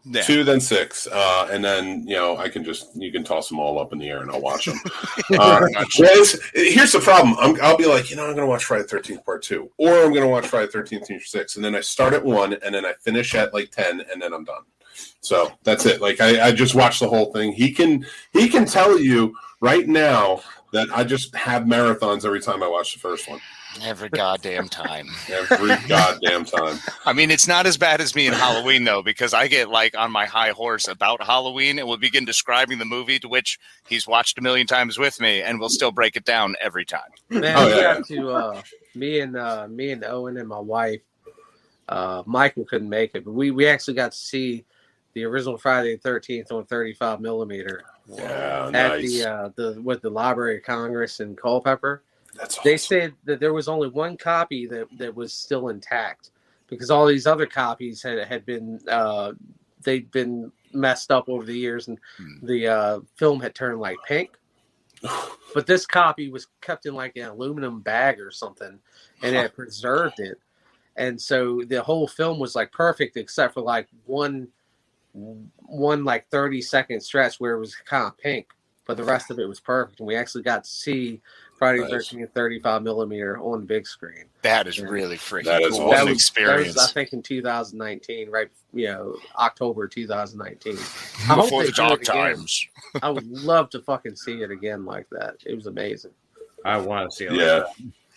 Yeah. 2, then 6, and then you can toss them all up in the air and I'll watch them. Here's the problem: I'll be like, I'm going to watch Friday the 13th Part 2, or I'm going to watch Friday the 13th Part 6, and then I start at 1, and then I finish at like 10, and then I'm done. So that's it. Like I just watch the whole thing. He can tell you right now that I just have marathons every time I watch the first one. Every goddamn time. Every goddamn time. I mean, it's not as bad as me in Halloween, though, because I get like on my high horse about Halloween and will begin describing the movie, to which he's watched a million times with me, and will still break it down every time. Man, we got to me and Owen and my wife. Michael couldn't make it, but we actually got to see the original Friday the 13th on 35 millimeter. Yeah, at nice. the Library of Congress in Culpeper. That's awesome. They said that there was only one copy that was still intact, because all these other copies had been they'd been messed up over the years, and the film had turned like pink. But this copy was kept in like an aluminum bag or something, and it preserved it. And so the whole film was like perfect, except for like one like 30-second stretch where it was kind of pink, but the rest of it was perfect. And we actually got to see Friday the 13th 35 millimeter on the big screen. That is really freaking That is cool. awesome. That experience. That was, I think, in 2019, right? October 2019. Before the dark times. I would love to fucking see it again like that. It was amazing. I want to see it. Yeah.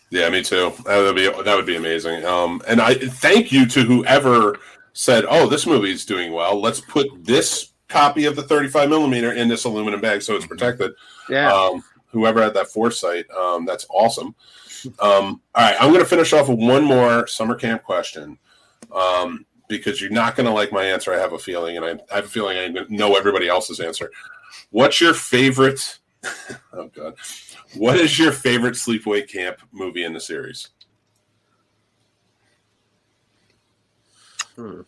Yeah, me too. That would be amazing. And I thank you to whoever said, "Oh, this movie is doing well. Let's put this copy of the 35 millimeter in this aluminum bag so it's protected." Yeah. Whoever had that foresight, that's awesome. All right, I'm going to finish off with one more summer camp question, because you're not going to like my answer. I have a feeling, and I have a feeling I know everybody else's answer. What's your favorite? Oh God. What is your favorite sleepaway camp movie in the series? The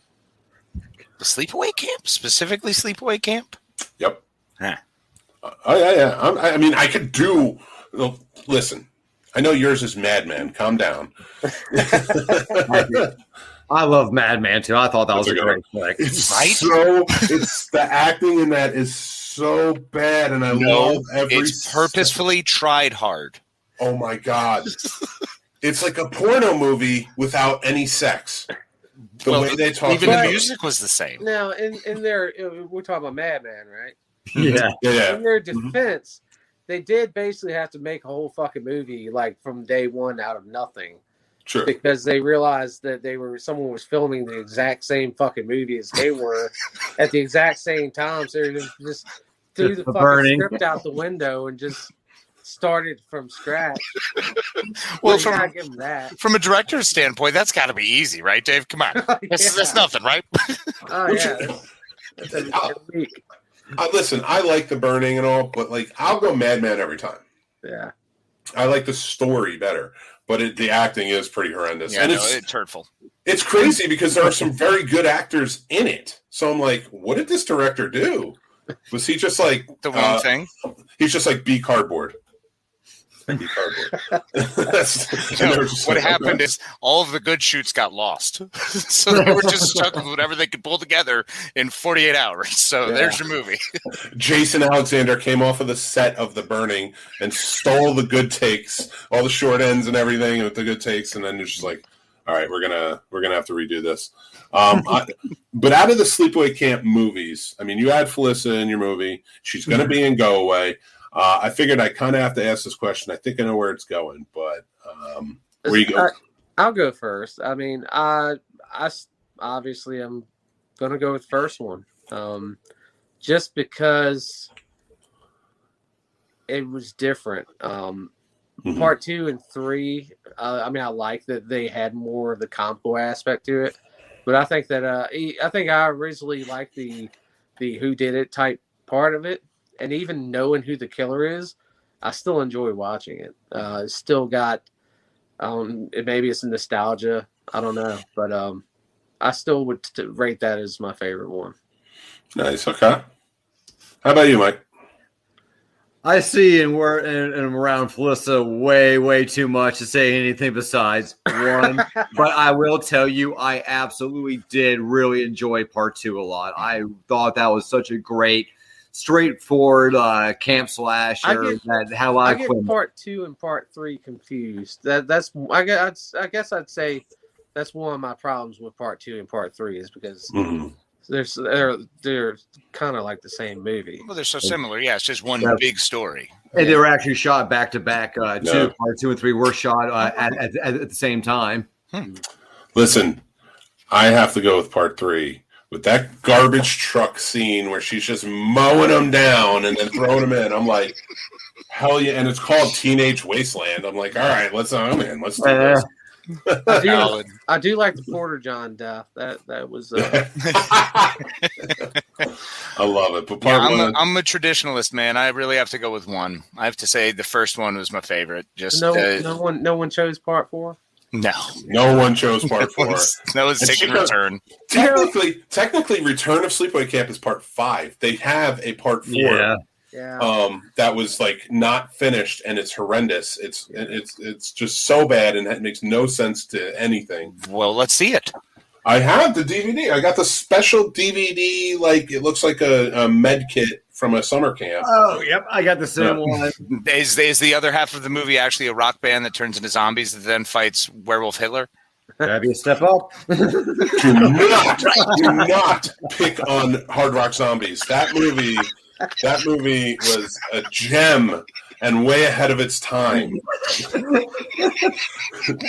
sleepaway camp? Specifically sleepaway camp? Yep. Huh. Oh, yeah. I mean, I could do... Listen, I know yours is Madman. Calm down. I love Madman, too. I thought that was a great flick. It's Right? it's the acting in that is so bad, and I love every... It's purposefully tried hard. Oh, my God. It's like a porno movie without any sex. The way they talk Even about the music was the same. Now, in there, we're talking about Madman, right? Yeah. In their defense, they did basically have to make a whole fucking movie like from day one out of nothing. Sure. Because they realized that someone was filming the exact same fucking movie as they were at the exact same time. So they just threw the fucking script out the window and just started from scratch. Well, from a director's standpoint, that's got to be easy, right, Dave? Come on. That's nothing, right? Oh, yeah. That's a week. Listen, I like The Burning and all, but like I'll go Madman every time. Yeah. I like the story better. But the acting is pretty horrendous. Yeah, and it's hurtful. It's crazy because there are some very good actors in it. So I'm like, what did this director do? Was he just like... The wrong thing? He's just like, be cardboard. Be cardboard. What happened is all of the good shoots got lost. So they were just stuck with whatever they could pull together in 48 hours. So there's your movie. Jason Alexander came off of the set of The Burning and stole the good takes, all the short ends and everything with the good takes, and then it's just like, all right, we're gonna have to redo this. But out of the sleepaway camp movies, I mean, you had Felissa in your movie. She's gonna be in Go Away. I figured I kind of have to ask this question. I think I know where it's going, but where you go? I'll go first. I mean, I obviously I'm going to go with the first one, just because it was different. Part 2 and 3. I mean, I like that they had more of the comic book aspect to it, but I think that I originally liked the who did it type part of it. And even knowing who the killer is, I still enjoy watching it. It's still got, maybe it's nostalgia. I don't know. But I still would rate that as my favorite one. Nice. Okay. How about you, Mike? I see and around Felissa way too much to say anything besides one. But I will tell you, I absolutely did really enjoy part 2 a lot. I thought that was such a great, straightforward camp slasher. I get part 2 and part 3 confused. I guess I'd say that's one of my problems with part 2 and part 3 is because they're kind of like the same movie. Well, they're so similar. Yeah, it's just one big story. And they were actually shot back to back. Part 2 and 3 were shot at the same time. Listen, I have to go with part 3. With that garbage truck scene where she's just mowing them down and then throwing them in, I'm like, hell yeah! And it's called Teenage Wasteland. I'm like, all right, let's do this. I do like the Porter John death. That was. I love it. But I'm a traditionalist, man. I really have to go with one. I have to say the first one was my favorite. Just no one chose part 4. No one chose part 4. That was taking Return. Technically, Return of Sleepaway Camp is part 5. They have a part 4. Yeah. That was like not finished, and it's horrendous. It's just so bad, and it makes no sense to anything. Well, let's see it. I have the DVD. I got the special DVD. Like it looks like a med kit from a summer camp. Oh, yep. I got the same one. Is the other half of the movie actually a rock band that turns into zombies that then fights Werewolf Hitler? That'd be a step up. Do not pick on Hard Rock Zombies. That movie was a gem and way ahead of its time.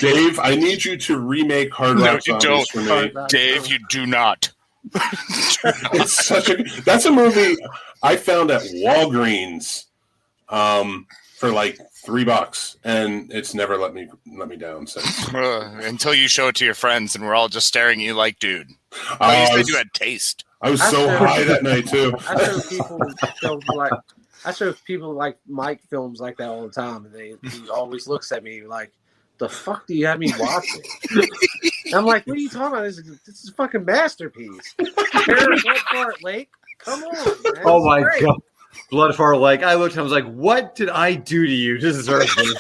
Dave, I need you to remake Hard Rock Zombies for me. Dave, you do not. That's a movie I found at Walgreens for like $3, and it's never let me down since. Until you show it to your friends, and we're all just staring at you like, dude. You had taste. I was so high that night too. I show people like Mike films like that all the time, and he always looks at me like, "The fuck do you have me watching?" I'm like, "What are you talking about? This is a fucking masterpiece." Bloodfart Lake, come on, man. Oh my god, Bloodfart Lake! I looked, and I was like, "What did I do to you to deserve this?"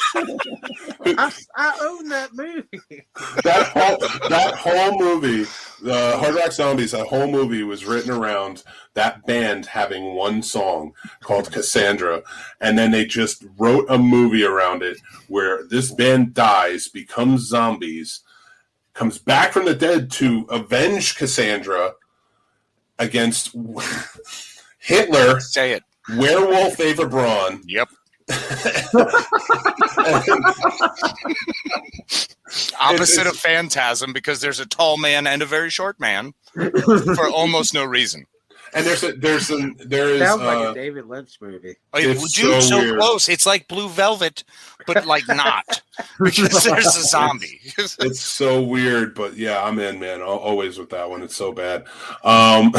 I own that movie. That whole movie, the Hard Rock Zombies, that whole movie was written around that band having one song called Cassandra, and then they just wrote a movie around it where this band dies, becomes zombies, comes back from the dead to avenge Cassandra against Hitler. Say it. Werewolf Ava Braun. Yep. Opposite of Phantasm, because there's a tall man and a very short man for almost no reason. And there is Sounds like a David Lynch movie. It's Dude, so weird. close. It's like Blue Velvet, but like not, because there's a zombie. It's so weird, but yeah, I'm in, man. Always with that one. It's so bad. But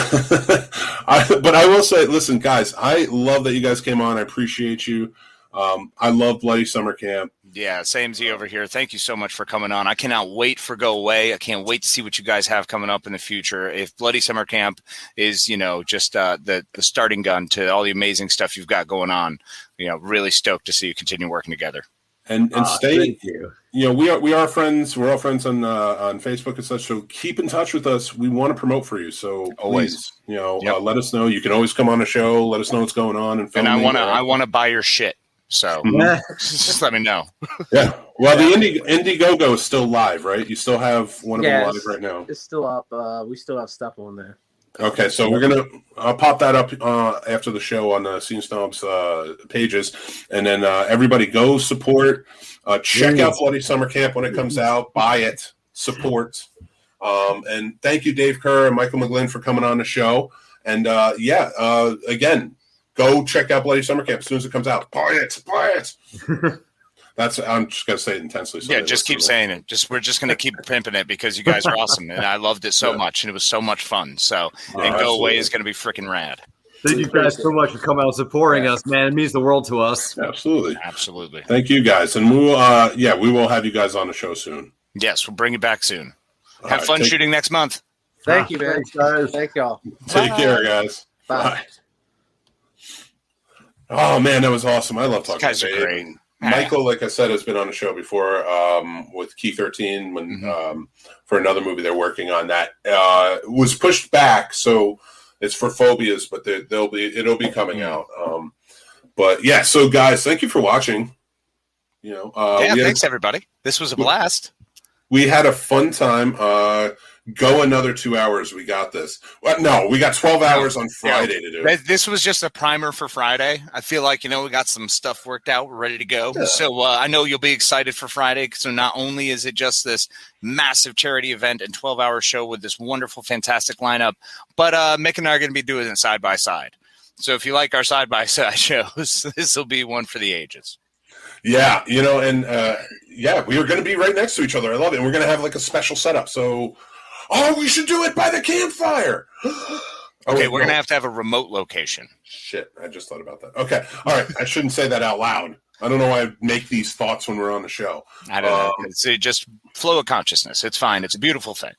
I will say, listen, guys, I love that you guys came on. I appreciate you. I love Bloody Summer Camp. Yeah, same Z over here. Thank you so much for coming on. I cannot wait for Go Away. I can't wait to see what you guys have coming up in the future. If Bloody Summer Camp is, just the starting gun to all the amazing stuff you've got going on, really stoked to see you continue working together. And stay. Thank you. We are friends. We're all friends on Facebook and such. So keep in touch with us. We want to promote for you. So Always. please, let us know. You can always come on the show. Let us know what's going on. And I want to buy your shit. So just let me know. Yeah. Well, the Indiegogo is still live, right? You still have one of them live right now. It's still up. We still have stuff on there. Okay, so we're gonna pop that up after the show on the Scene Snobs pages, and then everybody go support. Check out Bloody Summer Camp when it comes out. Buy it, support, and thank you, Dave Kerr and Michael McGlynn, for coming on the show. And again, go check out Bloody Summer Camp as soon as it comes out. Buy it. I'm just gonna say it intensely. So just keep saying it. We're just gonna keep pimping it because you guys are awesome, and I loved it so much, and it was so much fun. So, and Go Away is gonna be freaking rad. Thank you guys so much for coming out and supporting us, man. It means the world to us. Absolutely. Thank you guys, and we will have you guys on the show soon. Yes, we'll bring you back soon. Have fun shooting next month. Thank you, man. Thanks, guys. Thank y'all. Take care, guys. Bye. Oh man, that was awesome. I love talking to Guys are Dave. great. Michael, like I said, has been on the show before with Key 13 when for another movie they're working on. That was pushed back, so it's for Phobias, but it'll be coming out. But yeah, so guys, thank you for watching. Thanks everybody. This was a blast. We had a fun time. Go another 2 hours. We got this. Well, no, we got 12 hours on Friday to do it. This was just a primer for Friday. I feel like, we got some stuff worked out. We're ready to go. Yeah. So I know you'll be excited for Friday. So not only is it just this massive charity event and 12-hour show with this wonderful, fantastic lineup, but Mick and I are going to be doing it side by side. So if you like our side-by-side shows, this will be one for the ages. Yeah, we are going to be right next to each other. I love it. And we're going to have like a special setup. So... we should do it by the campfire. Okay, we're going to have a remote location. Shit, I just thought about that. Okay, all right. I shouldn't say that out loud. I don't know why I make these thoughts when we're on the show. I don't know. It's just flow of consciousness. It's fine. It's a beautiful thing.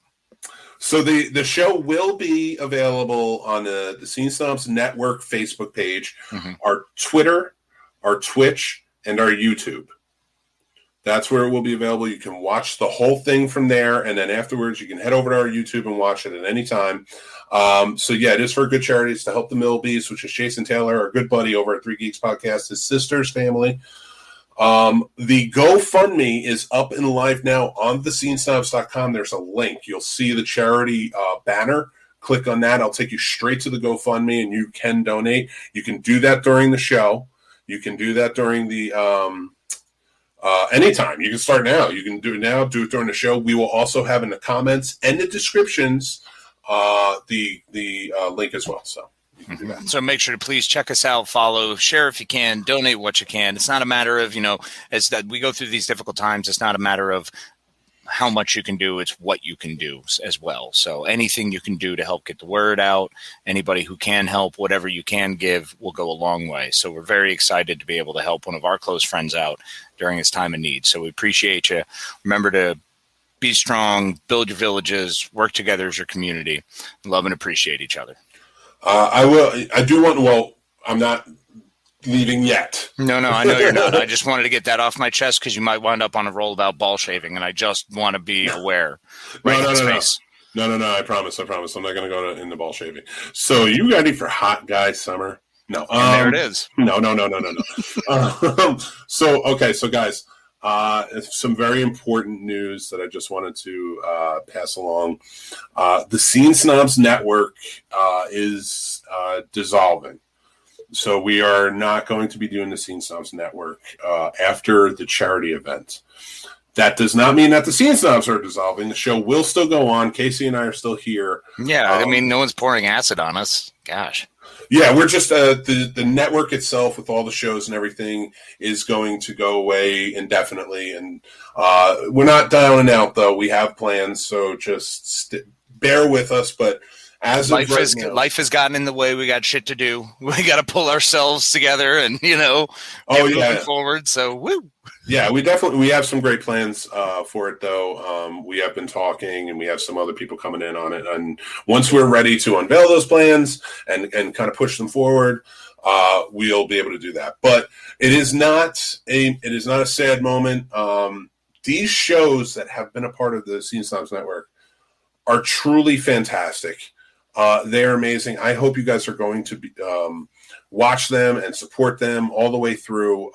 So the show will be available on the Scene Snobs Network Facebook page, our Twitter, our Twitch, and our YouTube. That's where it will be available. You can watch the whole thing from there, and then afterwards you can head over to our YouTube and watch it at any time. It is for good charities to help the MILBY'S, which is Jason Taylor, our good buddy over at Three Geeks Podcast, his sister's family. The GoFundMe is up and live now on thescenesnobs.com. There's a link. You'll see the charity banner. Click on that. I'll take you straight to the GoFundMe, and you can donate. You can do that during the show. You can do that during the... anytime. You can start now. You can do it now. Do it during the show. We will also have in the comments and the descriptions the link as well. So you can do that. So make sure to please check us out, follow, share if you can, donate what you can. It's not a matter of, as that we go through these difficult times, it's not a matter of how much you can do, it's what you can do as well. So anything you can do to help get the word out, anybody who can help, whatever you can give will go a long way. So we're very excited to be able to help one of our close friends out during his time of need. So we appreciate you. Remember to be strong, build your villages, work together as your community, love and appreciate each other. I'm not leaving yet. No, I know you're not. I just wanted to get that off my chest because you might wind up on a roll about ball shaving, and I just want to be aware. No. I promise. I'm not going to go into ball shaving. So you ready for hot guy summer? No. And there it is. No. So guys, some very important news that I just wanted to pass along. The Scene Snobs Network is dissolving. So we are not going to be doing the Scene Snobs Network after the charity event. That does not mean that the Scene Snobs are dissolving. The show will still go on. Casey and I are still here. Yeah, I mean, no one's pouring acid on us. Gosh. Yeah, we're just the network itself with all the shows and everything is going to go away indefinitely, and we're not down and out though. We have plans, so just bear with us. But as life has gotten in the way. We got shit to do. We got to pull ourselves together, and moving forward. So woo. Yeah, we have some great plans for it, though. We have been talking, and we have some other people coming in on it. And once we're ready to unveil those plans and kind of push them forward, we'll be able to do that. But it is not a sad moment. These shows that have been a part of the Scene Snobs Network are truly fantastic. They're amazing. I hope you guys are going to watch them and support them all the way through.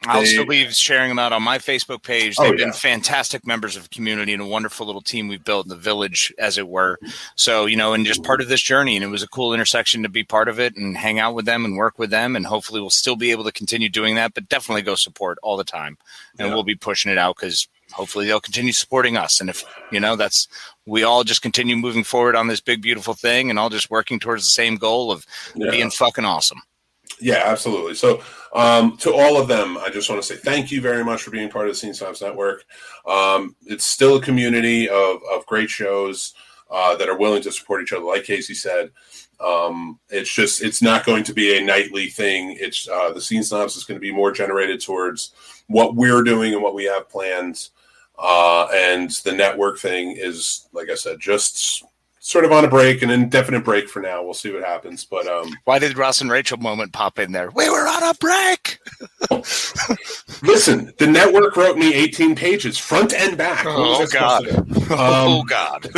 I'll still be sharing them out on my Facebook page. They've been fantastic members of the community and a wonderful little team we've built in the village, as it were. So, and just part of this journey. And it was a cool intersection to be part of it and hang out with them and work with them. And hopefully we'll still be able to continue doing that, but definitely go support all the time. And we'll be pushing it out because hopefully they'll continue supporting us. And if, we all just continue moving forward on this big, beautiful thing and all just working towards the same goal of being fucking awesome. Yeah, absolutely. So to all of them, I just want to say thank you very much for being part of the Scene Snobs Network. It's still a community of great shows that are willing to support each other. Like Casey said, it's not going to be a nightly thing. It's the Scene Snobs is going to be more generated towards what we're doing and what we have planned. And the network thing is, like I said, just sort of on a break, an indefinite break for now. We'll see what happens. But why did Ross and Rachel moment pop in there? We were on a break. Listen, the network wrote me 18 pages, front and back. Oh God! Oh God!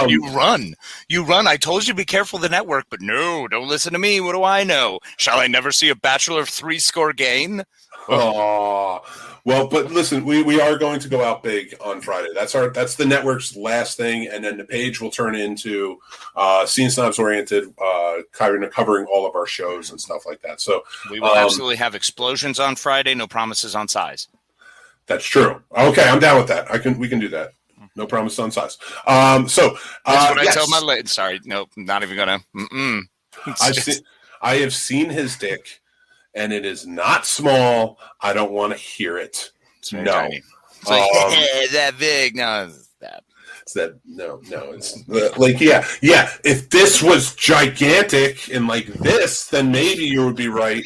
You run. I told you to be careful of the network, but no, don't listen to me. What do I know? Shall I never see a bachelor of 3 gain? Oh. Well, but listen, we are going to go out big on Friday. That's the network's last thing, and then the page will turn into Scene Snobs oriented, covering all of our shows and stuff like that. So we will absolutely have explosions on Friday. No promises on size. That's true. Okay, I'm down with that. We can do that. No promises on size. That's what I tell my sorry, nope, not even gonna. I have seen his dick. And it is not small. I don't want to hear it. It's very tiny. It's like, that big. No, it's that. It's that. No. It's like, yeah. If this was gigantic and like this, then maybe you would be right.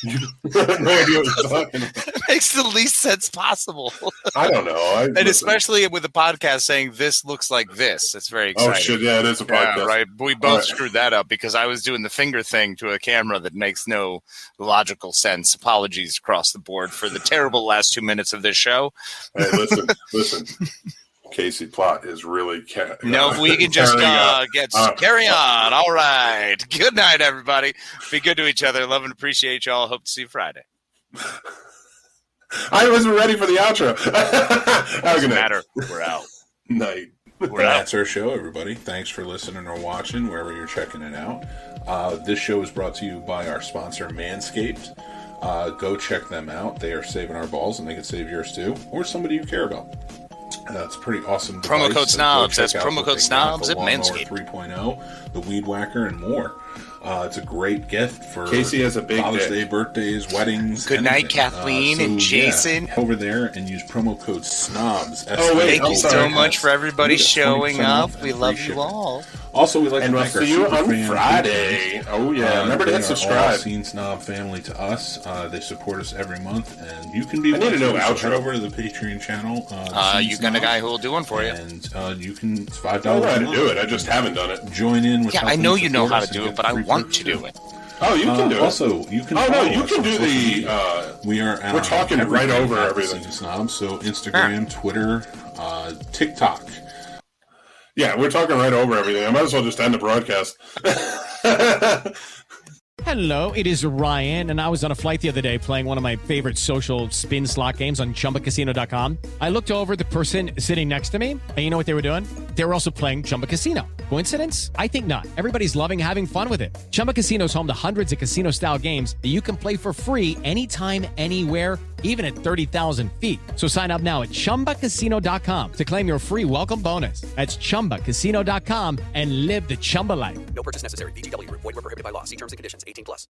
No idea what you're talking about. It makes the least sense possible. I don't know. Especially with the podcast saying this looks like this. It's very exciting. Oh, shit. Yeah, it is a podcast. Yeah, right. We both screwed that up because I was doing the finger thing to a camera that makes no logical sense. Apologies across the board for the terrible last 2 minutes of this show. Hey, listen. Casey plot is really no, we can just carry on. All right. Good night, everybody. Be good to each other. Love and appreciate y'all. Hope to see you Friday. I wasn't ready for the outro. Doesn't matter. We're out. Night. That's our show, everybody. Thanks for listening or watching wherever you're checking it out. This show is brought to you by our sponsor, Manscaped. Go check them out. They are saving our balls, and they can save yours too, or somebody you care about. It's a pretty awesome device. Promo code Snobs. That's promo code Snobs at Manscaped. 3.0, the Weed Whacker, and more. It's a great gift for Casey has a big Father's Day, birthdays, weddings. Good night, Kathleen and Jason. Over there and use promo code SNOBS. Thank you so much for everybody showing up. We love you all. Also, we'd like to thank our super on fan Friday. Oh yeah, remember to subscribe. All Scene Snob family to us. They support us every month, and you can be. I need to know outro. Head over to the Patreon channel. You got a guy who will do one for you, and you can. It's $5. I know how to do it. I just haven't done it. Join in with. Yeah, I know you know how to do it, but I want to do it. Oh, you can do it. Also, you can. Oh no, you can do the. We're talking right over everything. Scene Snobs, so Instagram, Twitter, TikTok. Yeah, we're talking right over everything. I might as well just end the broadcast. Hello, it is Ryan, and I was on a flight the other day playing one of my favorite social spin slot games on ChumbaCasino.com. I looked over at the person sitting next to me, and you know what they were doing? They were also playing Chumba Casino. Coincidence? I think not. Everybody's loving having fun with it. Chumba Casino is home to hundreds of casino-style games that you can play for free anytime, anywhere, even at 30,000 feet. So sign up now at ChumbaCasino.com to claim your free welcome bonus. That's ChumbaCasino.com and live the Chumba life. No purchase necessary. VGW Group. Void where prohibited by law. See terms and conditions. 18+.